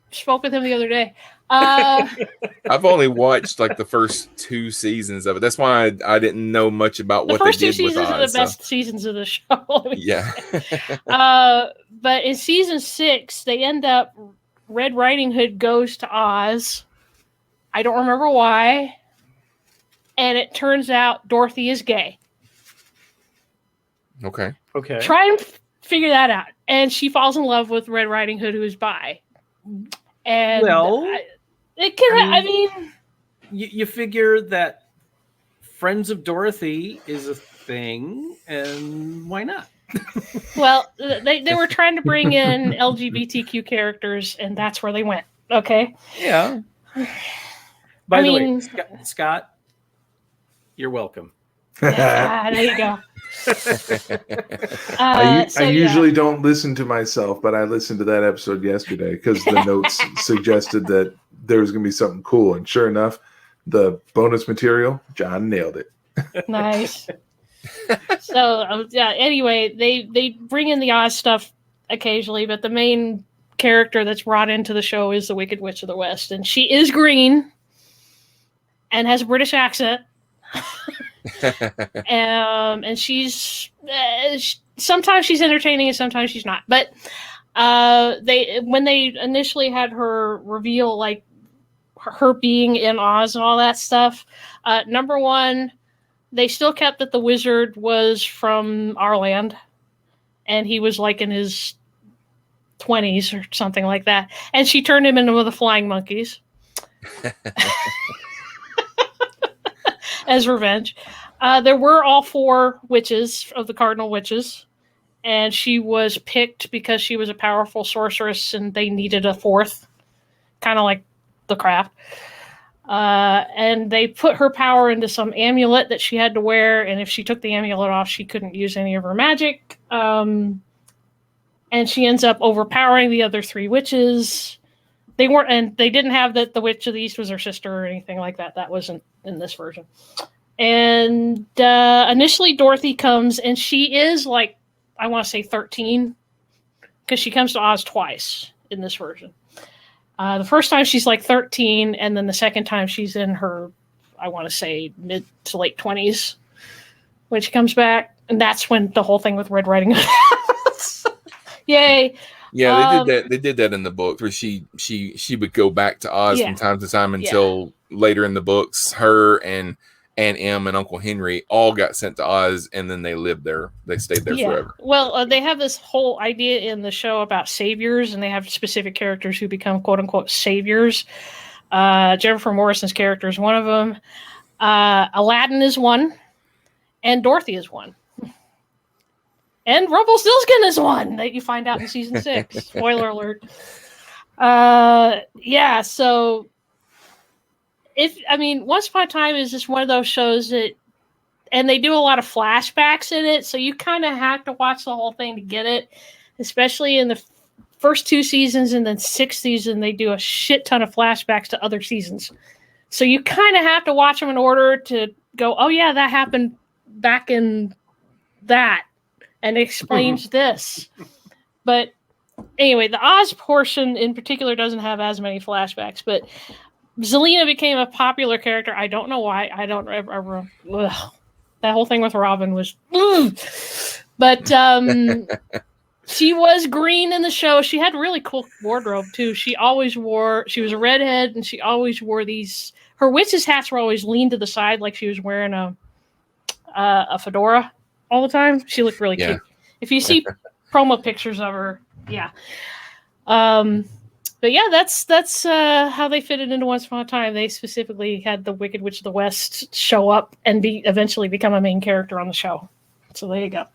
spoke with him the other day. I've only watched like the first 2 seasons of it. That's why I didn't know much about what they did with Oz. The first 2 seasons are the best seasons of the show. Yeah. But in season 6, they end up Red Riding Hood goes to Oz. I don't remember why. And it turns out Dorothy is gay. Okay. Try and figure that out. And she falls in love with Red Riding Hood, who is bi. And you figure that Friends of Dorothy is a thing, and why not? Well, they were trying to bring in LGBTQ characters, and that's where they went. Okay. Yeah. By the way, Scott, you're welcome. Yeah, there you go. I usually don't listen to myself, but I listened to that episode yesterday because the notes suggested that there was going to be something cool, and sure enough, the bonus material, John nailed it. Nice. So anyway, they bring in the Oz stuff occasionally, but the main character that's brought into the show is the Wicked Witch of the West, and she is green and has a British accent. And she's sometimes she's entertaining and sometimes she's not. But when they initially had her reveal, like her being in Oz and all that stuff, number one, they still kept that the wizard was from our land, and he was like in his 20s or something like that, and she turned him into the flying monkeys as revenge. There were all 4 witches of the Cardinal Witches, and she was picked because she was a powerful sorceress and they needed a 4th, kind of like the craft. And they put her power into some amulet that she had to wear, and if she took the amulet off, she couldn't use any of her magic. And she ends up overpowering the other 3 witches. They didn't have that the Witch of the East was her sister or anything like that. That wasn't in this version. And initially Dorothy comes, and she is like, I want to say 13, because she comes to Oz twice in this version. The first time she's like 13, and then the second time she's in her, I want to say, mid to late 20s when she comes back. And that's when the whole thing with Red Riding Hood happens. Yay. Yeah, they did that in the book, where she would go back to Oz from time to time until later in the books, her and Aunt Em and Uncle Henry all got sent to Oz, and then they lived there. They stayed there forever. Well, they have this whole idea in the show about saviors, and they have specific characters who become quote unquote saviors. Jennifer Morrison's character is one of them. Aladdin is one, and Dorothy is one. And Rumpelstiltskin is one that you find out in season 6. Spoiler alert. So Once Upon a Time is just one of those shows that, and they do a lot of flashbacks in it, so you kind of have to watch the whole thing to get it, especially in the first 2 seasons, and then 6th season, they do a shit ton of flashbacks to other seasons. So you kind of have to watch them in order to go, oh yeah, that happened back in that. And it explains this. But anyway, the Oz portion in particular doesn't have as many flashbacks, but Zelina became a popular character. I don't know why. I don't ever that whole thing with Robin was but she was green in the show. She had really cool wardrobe too. She was a redhead, and she always wore these, her witch's hats were always leaned to the side like she was wearing a fedora all the time. She looked really cute. If you see promo pictures of her, but yeah, that's how they fit it into Once Upon a Time. They specifically had the Wicked Witch of the West show up and eventually become a main character on the show. So there you go.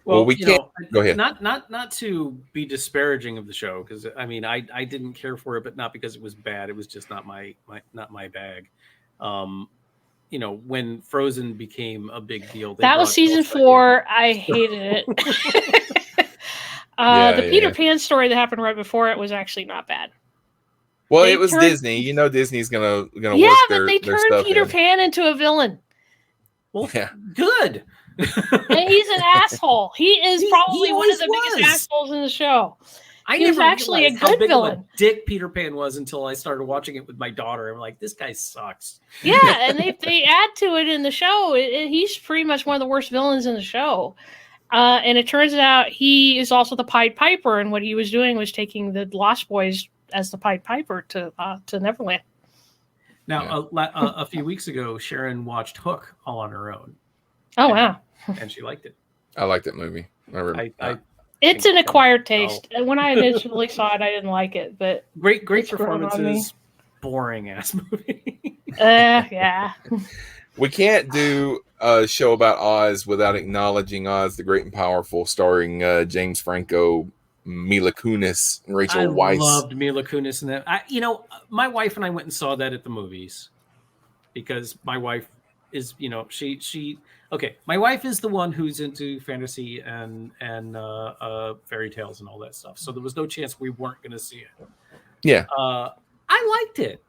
Well, we can't. Go ahead. Not to be disparaging of the show, because I didn't care for it, but not because it was bad. It was just not my bag. When Frozen became a big deal. That was season 4. I hated it. The Peter Pan story that happened right before it was actually not bad. Well, it was Disney. Disney's gonna work their but they turned stuff Peter Pan into a villain. Well, Yeah. good. And he's an asshole. He is probably one of the biggest assholes in the show. I He was never actually a realized how good big villain. of a dick Peter Pan was until I started watching it with my daughter. I'm like, this guy sucks. Yeah, and they add to it in the show. He's pretty much one of the worst villains in the show. And it turns out he is also the Pied Piper, and what he was doing was taking the Lost Boys as the Pied Piper to Neverland. Now, a few weeks ago, Sharon watched Hook all on her own. Oh, wow. And she liked it. I like that movie. It's an acquired taste. And when I initially saw it, I didn't like it, but great performances. Boring ass movie. Yeah. We can't do a show about Oz without acknowledging Oz the Great and Powerful, starring James Franco, Mila Kunis, and Rachel Weisz. I loved Mila Kunis in that. My wife and I went and saw that at the movies because my wife is, she. Okay, my wife is the one who's into fantasy and fairy tales and all that stuff. So there was no chance we weren't going to see it. Yeah. I liked it.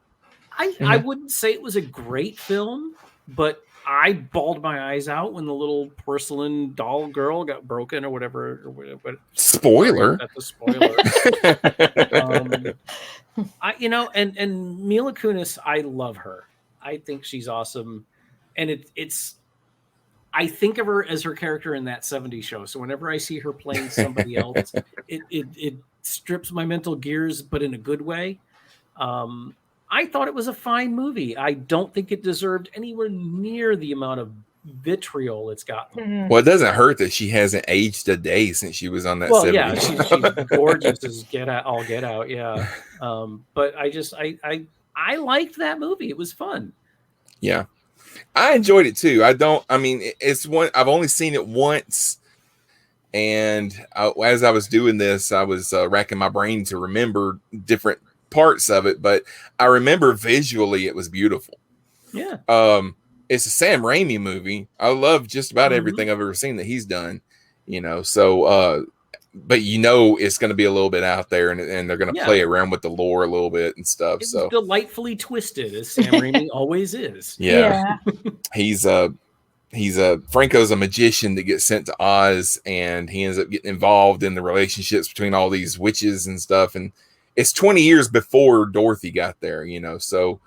I wouldn't say it was a great film, but I bawled my eyes out when the little porcelain doll girl got broken or whatever. Spoiler. That's a spoiler. And Mila Kunis, I love her. I think she's awesome. And it's I think of her as her character in that 70s show. So whenever I see her playing somebody else, it strips my mental gears, but in a good way. I thought it was a fine movie. I don't think it deserved anywhere near the amount of vitriol it's gotten. Well, it doesn't hurt that she hasn't aged a day since she was on that. Well, 70s yeah, show. she's gorgeous as get out. Yeah. But I liked that movie. It was fun. Yeah. I enjoyed it too. It's one I've only seen it once, and as I was doing this, I was racking my brain to remember different parts of it, but I remember visually it was beautiful. Yeah. It's a Sam Raimi movie. I love just about everything I've ever seen that he's done, so but it's going to be a little bit out there, and they're going to play around with the lore a little bit and stuff. It was delightfully twisted, as Sam Raimi always is. Yeah. He's Franco's a magician that gets sent to Oz, and he ends up getting involved in the relationships between all these witches and stuff. And it's 20 years before Dorothy got there, so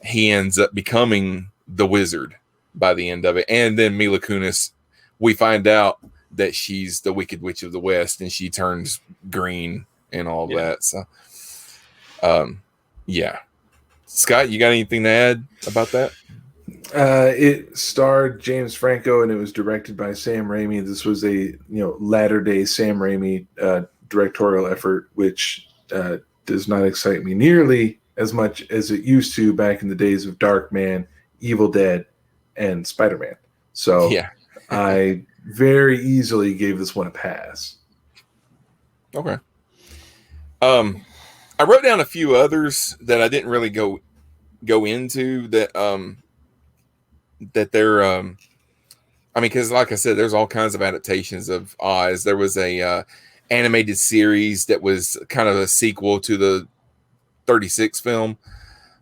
he ends up becoming the wizard by the end of it. And then Mila Kunis, we find out that she's the Wicked Witch of the West, and she turns green and all that. So, Scott, you got anything to add about that? It starred James Franco, and it was directed by Sam Raimi. This was a latter-day Sam Raimi directorial effort, which does not excite me nearly as much as it used to back in the days of Darkman, Evil Dead, and Spider-Man. So I very easily gave this one a pass. Okay. I wrote down a few others that I didn't really go into that they're because like I said, there's all kinds of adaptations of Oz. There was a animated series that was kind of a sequel to the 36 film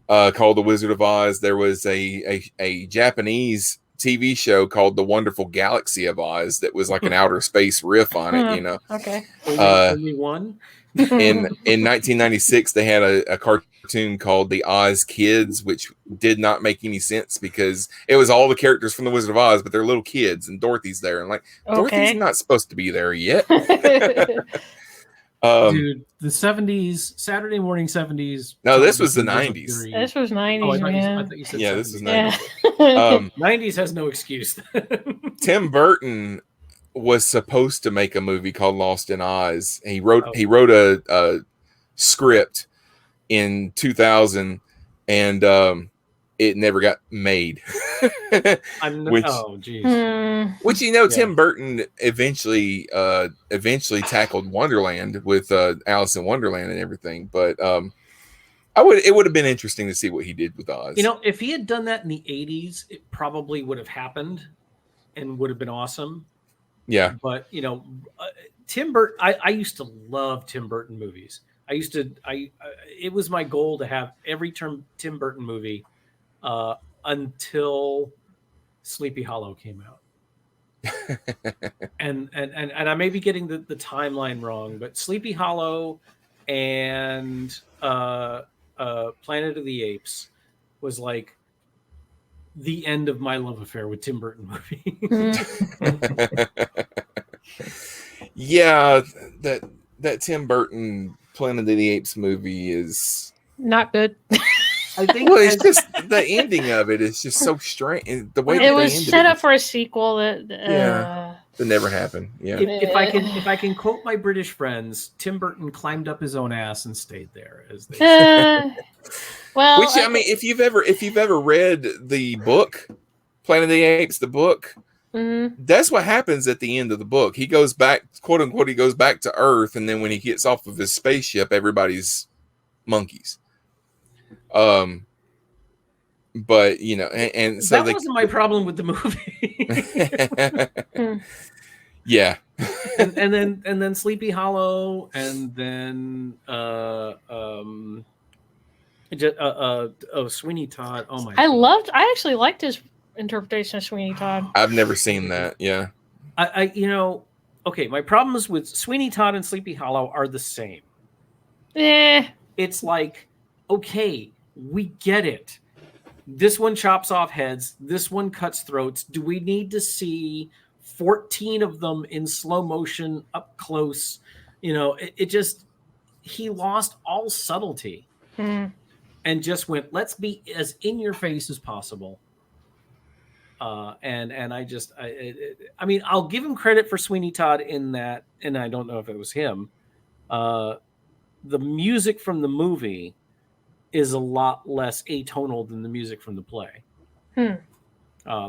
called The Wizard of Oz. There was a Japanese TV show called The Wonderful Galaxy of Oz that was like an outer space riff on it, Okay. Only one. In 1996, they had a cartoon called The Oz Kids, which did not make any sense because it was all the characters from The Wizard of Oz, but they're little kids, and Dorothy's there, and Dorothy's not supposed to be there yet. Dude, the 70s, Saturday morning 70s. No, this was the 90s. This was 90s, man. I thought you said 70s. This was 90s. 90s has no excuse. Tim Burton was supposed to make a movie called Lost in Oz. He wrote a script in 2000, and it never got made. Which Tim Burton eventually tackled Wonderland with Alice in Wonderland and everything, but it would have been interesting to see what he did with Oz. If he had done that in the 80s, it probably would have happened and would have been awesome. Yeah. But, Tim Burton, I used to love Tim Burton movies. It was my goal to have every Tim Burton movie until Sleepy Hollow came out. and I may be getting the timeline wrong, but Sleepy Hollow and Planet of the Apes was like the end of my love affair with Tim Burton movies. Yeah, that Tim Burton Planet of the Apes movie is not good. I think it's just the ending of it is just so strange. The way it was set up for a sequel that that never happened. Yeah. If I can quote my British friends, Tim Burton climbed up his own ass and stayed there, as they say. Well, which I mean, if you've ever read the book, Planet of the Apes, the book, that's what happens at the end of the book. He goes back, quote unquote, he goes back to Earth, and then when he gets off of his spaceship, everybody's monkeys. But you know, and so that wasn't my problem with the movie. Yeah. and then Sleepy Hollow, and then Sweeney Todd. Oh my! I actually liked his interpretation of Sweeney Todd. I've never seen that. Yeah. Okay. My problems with Sweeney Todd and Sleepy Hollow are the same. It's like, okay, we get it. This one chops off heads. This one cuts throats. Do we need to see 14 of them in slow motion up close? You know, it just, he lost all subtlety and just went, let's be as in your face as possible. And I mean, I'll give him credit for Sweeney Todd in that, and I don't know if it was him. The music from the movie is a lot less atonal than the music from the play. The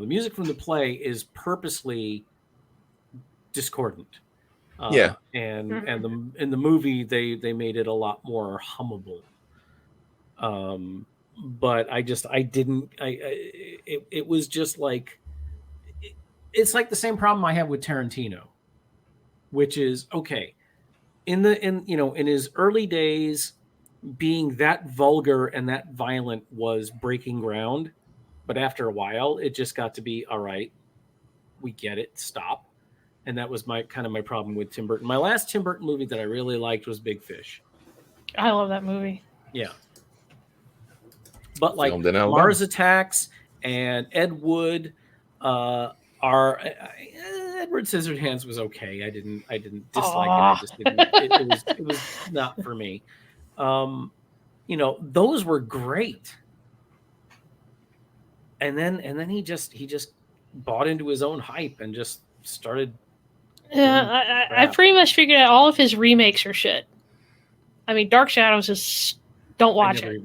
music from the play is purposely discordant. And in the movie they made it a lot more hummable. But it was just like, it's like the same problem I have with Tarantino, which is, okay, in his early days, being that vulgar and that violent was breaking ground, but after a while it just got to be, all right, we get it, stop. And that was my problem with Tim Burton. My last Tim Burton movie that I really liked was Big Fish. I love that movie. Yeah. But like Mars Attacks and Ed Wood are Edward Scissorhands was okay. I didn't dislike it. I just didn't. It was not for me. Those were great. And then he just bought into his own hype and just started. Yeah, I pretty much figured out all of his remakes are shit. I mean, Dark Shadows is, don't watch it.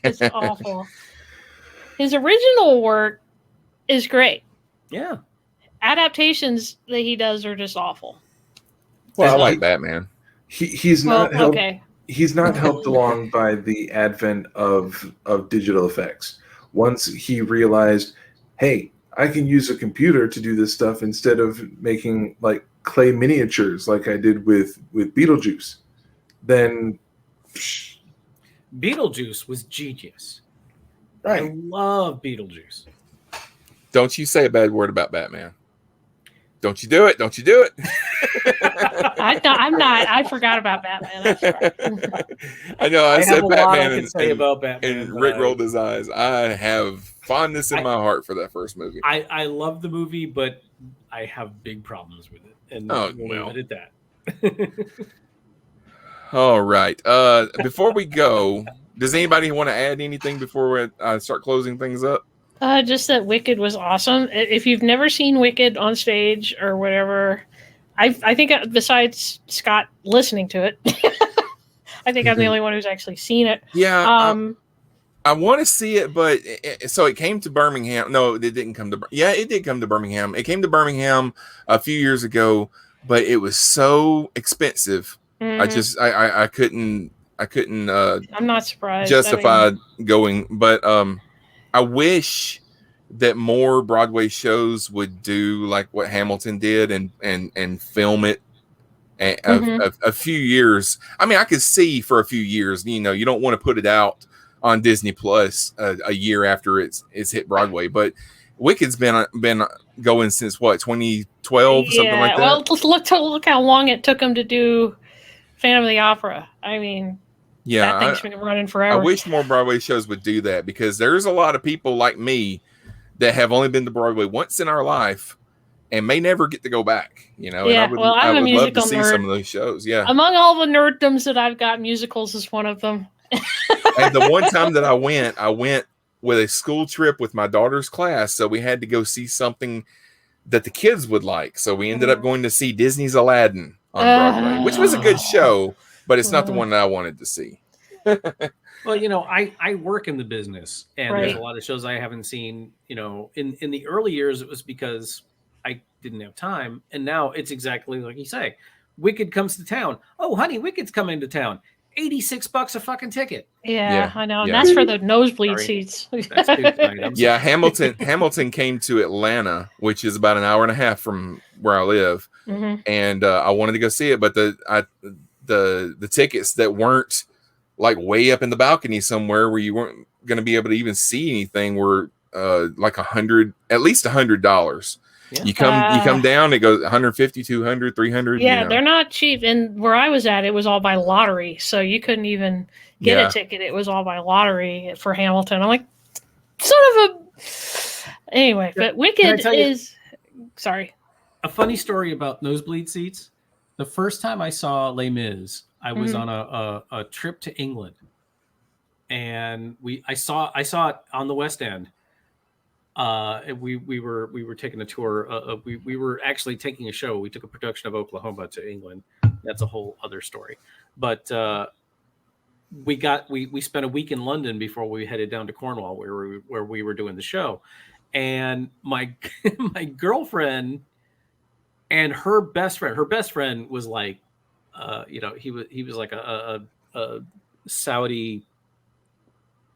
It's awful. His original work is great. Yeah. Adaptations that he does are just awful. Well, I like Batman. He's not helped along by the advent of digital effects. Once he realized, hey, I can use a computer to do this stuff instead of making like clay miniatures like I did with Beetlejuice, then Beetlejuice was genius. Right. I love Beetlejuice. Don't you say a bad word about Batman. Don't you do it. Don't you do it. I'm not. I forgot about Batman. I know. I said Batman about Batman, and Rick rolled his eyes. I have fondness in my heart for that first movie. I love the movie, but I have big problems with it. And we'll leave it at that. All right. Before we go, does anybody want to add anything before I start closing things up? Just that Wicked was awesome. If you've never seen Wicked on stage or whatever, I think besides Scott listening to it, I think I'm the only one who's actually seen it. Yeah. I want to see it, but so it came to Birmingham. No, it didn't come to. Yeah, it did come to Birmingham. It came to Birmingham a few years ago, but it was so expensive. I couldn't. I'm not surprised. Justify going, but I wish that more Broadway shows would do like what Hamilton did and film it a few years. I mean, I could see for a few years. You know, you don't want to put it out on Disney Plus a year after it's hit Broadway. But Wicked's been going since what, 2012, something like that. Well, look how long it took them to do Phantom of the Opera. I mean, that thing's been running forever. I wish more Broadway shows would do that, because there's a lot of people like me that have only been to Broadway once in our life and may never get to go back. You know, yeah. And I would love to see some of those shows. Yeah. Among all the nerddoms that I've got, musicals is one of them. And the one time that I went with a school trip with my daughter's class, so we had to go see something that the kids would like. So we ended up going to see Disney's Aladdin on Broadway, which was a good show, but it's not the one that I wanted to see. Well, you know, I work in the business, and there's a lot of shows I haven't seen. You know, in the early years, it was because I didn't have time, and now it's exactly like you say. Wicked comes to town. Oh, honey, Wicked's coming to town. $86 a fucking ticket. Yeah, I know. And that's for the nosebleed seats. Yeah, Hamilton came to Atlanta, which is about an hour and a half from where I live, and I wanted to go see it, but the tickets that weren't like way up in the balcony somewhere where you weren't going to be able to even see anything were like at least $100. Yeah. You come down, it goes 150, 200, 300. Yeah, they're not cheap. And where I was at, it was all by lottery, so you couldn't even get a ticket. It was all by lottery for Hamilton. I'm like, son of a. Anyway, but Wicked is. Sorry. A funny story about nosebleed seats. The first time I saw Les Mis, I was on a trip to England, and I saw it on the West End. We were taking a tour. We were actually taking a show. We took a production of Oklahoma to England. That's a whole other story. But we spent a week in London before we headed down to Cornwall, where we were doing the show. And my girlfriend and her best friend was like, he was like a Saudi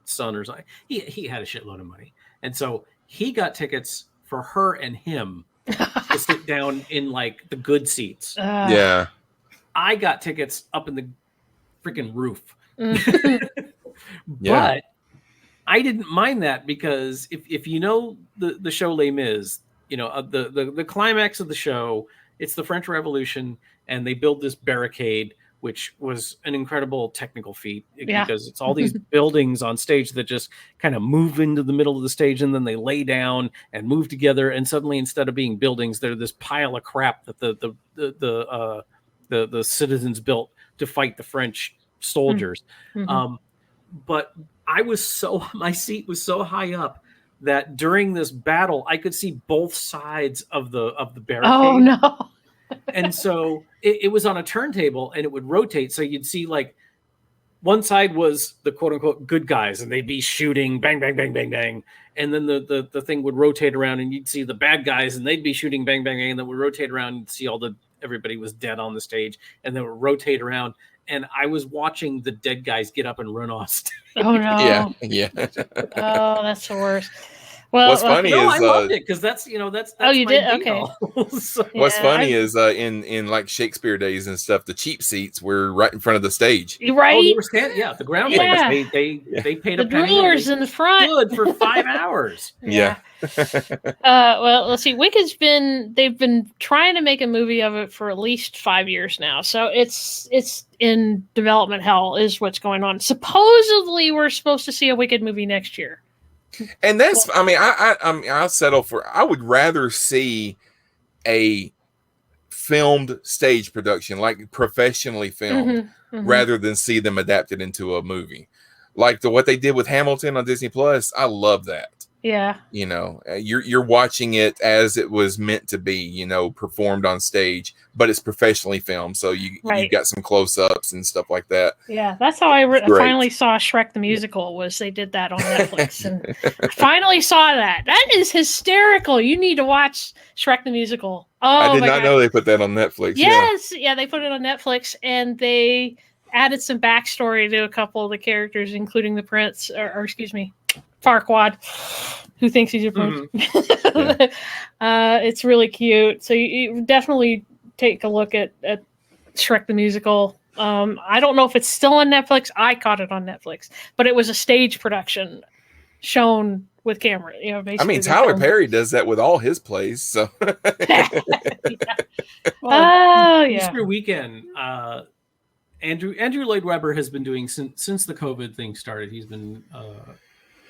son or something. He had a shitload of money, and so he got tickets for her and him to sit down in like the good seats. Yeah. I got tickets up in the freaking roof. Yeah. But I didn't mind that, because if you know the show Les Mis, you know, the climax of the show, it's the French Revolution, and they build this barricade, which was an incredible technical feat, because it's all these buildings on stage that just kind of move into the middle of the stage, and then they lay down and move together, and suddenly, instead of being buildings, they're this pile of crap that the citizens built to fight the French soldiers. But my seat was so high up that during this battle, I could see both sides of the barricade. Oh no. And so it was on a turntable, and it would rotate. So you'd see like one side was the quote unquote good guys, and they'd be shooting bang, bang, bang, bang, bang. And then the thing would rotate around, and you'd see the bad guys, and they'd be shooting bang, bang, bang. And then would rotate around and see everybody was dead on the stage, and then would rotate around. And I was watching the dead guys get up and run off stage. Oh no. Yeah. Oh, that's the worst. Well, what's funny is I loved it, because that's oh, you did? Okay. So, what's funny is in like Shakespeare days and stuff, the cheap seats were right in front of the stage. Right? Oh, they were the ground players. They paid the a penny. droolers in the front stood for 5 hours. Yeah. Well, let's see. They've been trying to make a movie of it for at least 5 years now. So it's in development hell is what's going on. Supposedly, we're supposed to see a Wicked movie next year. And that's, I mean, I'll settle for, I would rather see a filmed stage production, like professionally filmed, rather than see them adapted into a movie. Like what they did with Hamilton on Disney Plus. I love that. Yeah. You know, you're watching it as it was meant to be, you know, performed on stage, but it's professionally filmed. So you got some close-ups and stuff like that. Yeah, that's how I finally saw Shrek the Musical, was they did that on Netflix. And I finally saw that. That is hysterical. You need to watch Shrek the Musical. Oh, I did not know they put that on Netflix. Yes. Yeah, they put it on Netflix, and they added some backstory to a couple of the characters, including the prince, or excuse me, Farquaad, who thinks he's a prince. It's really cute. So you definitely take a look at Shrek the Musical. I don't know if it's still on Netflix. I caught it on Netflix, but it was a stage production shown with camera. You know, basically. I mean, Tyler Perry does that with all his plays. So, Easter weekend. Andrew Lloyd Webber has been doing since the COVID thing started. He's been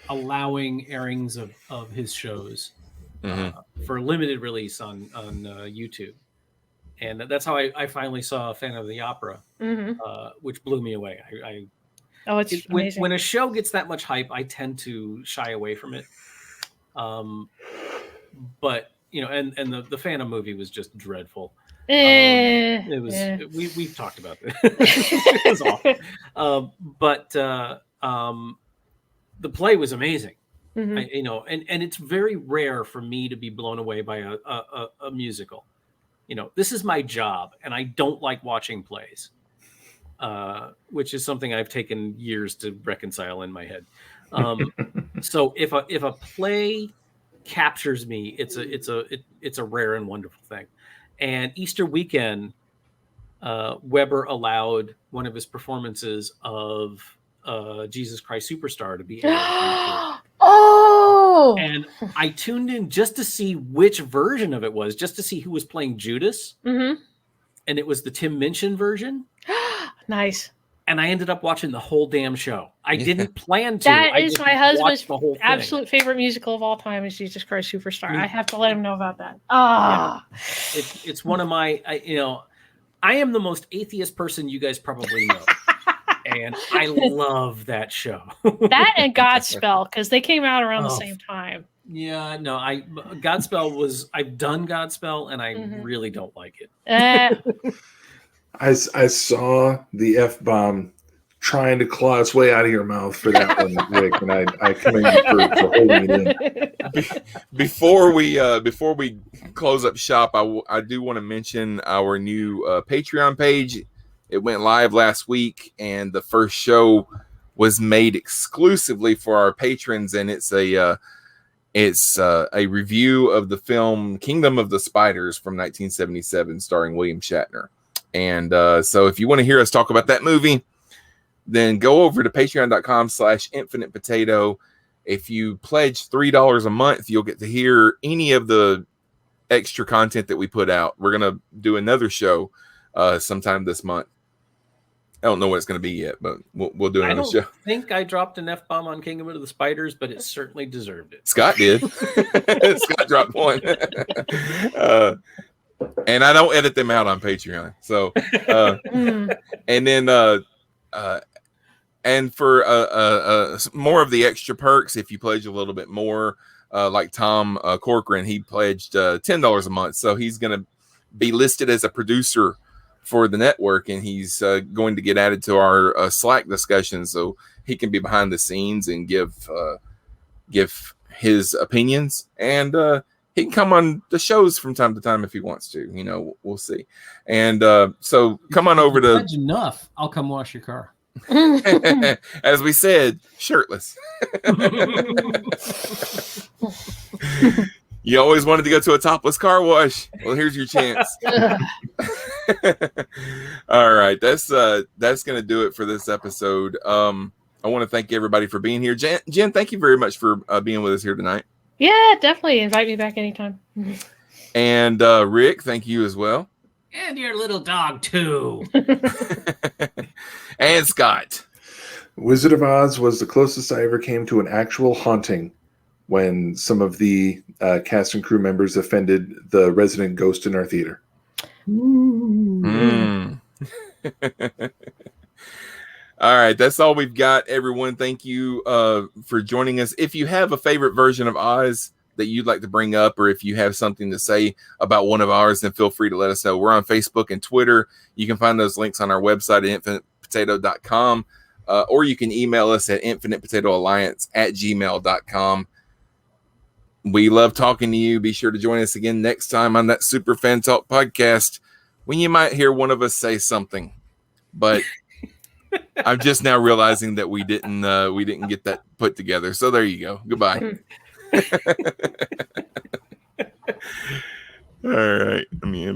allowing airings of his shows for limited release on YouTube, and that's how I finally saw Phantom of the Opera, which blew me away. It's amazing. When a show gets that much hype, I tend to shy away from it. But you know, and the Phantom movie was just dreadful. It was. We've talked about this. It was awful. But the play was amazing. And it's very rare for me to be blown away by a musical. You know, this is my job, and I don't like watching plays, which is something I've taken years to reconcile in my head. So if a play captures me, it's a rare and wonderful thing. And Easter weekend, Weber allowed one of his performances of Jesus Christ Superstar to be aired. Oh! And I tuned in just to see which version of it was, just to see who was playing Judas. And it was the Tim Minchin version. Nice. And I ended up watching the whole damn show. I didn't plan to. That is my husband's absolute favorite musical of all time is Jesus Christ Superstar. I have to let him know about that. It's one of my, I am the most atheist person you guys probably know. And I love that show. That and Godspell, because they came out around the same time. Yeah, no, I've done Godspell, and I really don't like it. I saw the F-bomb trying to claw its way out of your mouth for that one, Rick, and I commend you for holding it in. Before we close up shop, I do want to mention our new Patreon page. It went live last week, and the first show was made exclusively for our patrons, and it's a review of the film Kingdom of the Spiders from 1977, starring William Shatner. And so if you want to hear us talk about that movie, then go over to patreon.com/infinite potato. If you pledge $3 a month, you'll get to hear any of the extra content that we put out. We're going to do another show sometime this month. I don't know what it's going to be yet, but we'll do another show. I think I dropped an F-bomb on Kingdom of the Spiders, but it certainly deserved it. Scott did. Scott dropped one. And I don't edit them out on Patreon. So, and then, and for more of the extra perks, if you pledge a little bit more, like Tom Corcoran, he pledged $10 a month. So he's going to be listed as a producer for the network, and he's going to get added to our Slack discussions, so he can be behind the scenes and give his opinions, and he can come on the shows from time to time if he wants to. You know, we'll see. And so come on over to enough. I'll come wash your car. As we said, shirtless. You always wanted to go to a topless car wash. Well, here's your chance. All right, that's gonna do it for this episode. I want to thank everybody for being here. Jen, thank you very much for being with us here tonight. Yeah, definitely invite me back anytime. And Rick, thank you as well. And your little dog too. And Scott. Wizard of Oz was the closest I ever came to an actual haunting, when some of the cast and crew members offended the resident ghost in our theater. All right, that's all we've got, everyone. Thank you for joining us. If you have a favorite version of Oz that you'd like to bring up, or if you have something to say about one of ours, then feel free to let us know. We're on Facebook and Twitter. You can find those links on our website at infinitepotato.com, or you can email us at infinitepotatoalliance@gmail.com. We love talking to you. Be sure to join us again next time on that Super Fan Talk podcast, when you might hear one of us say something. But I'm just now realizing that we didn't get that put together. So there you go. Goodbye. All right.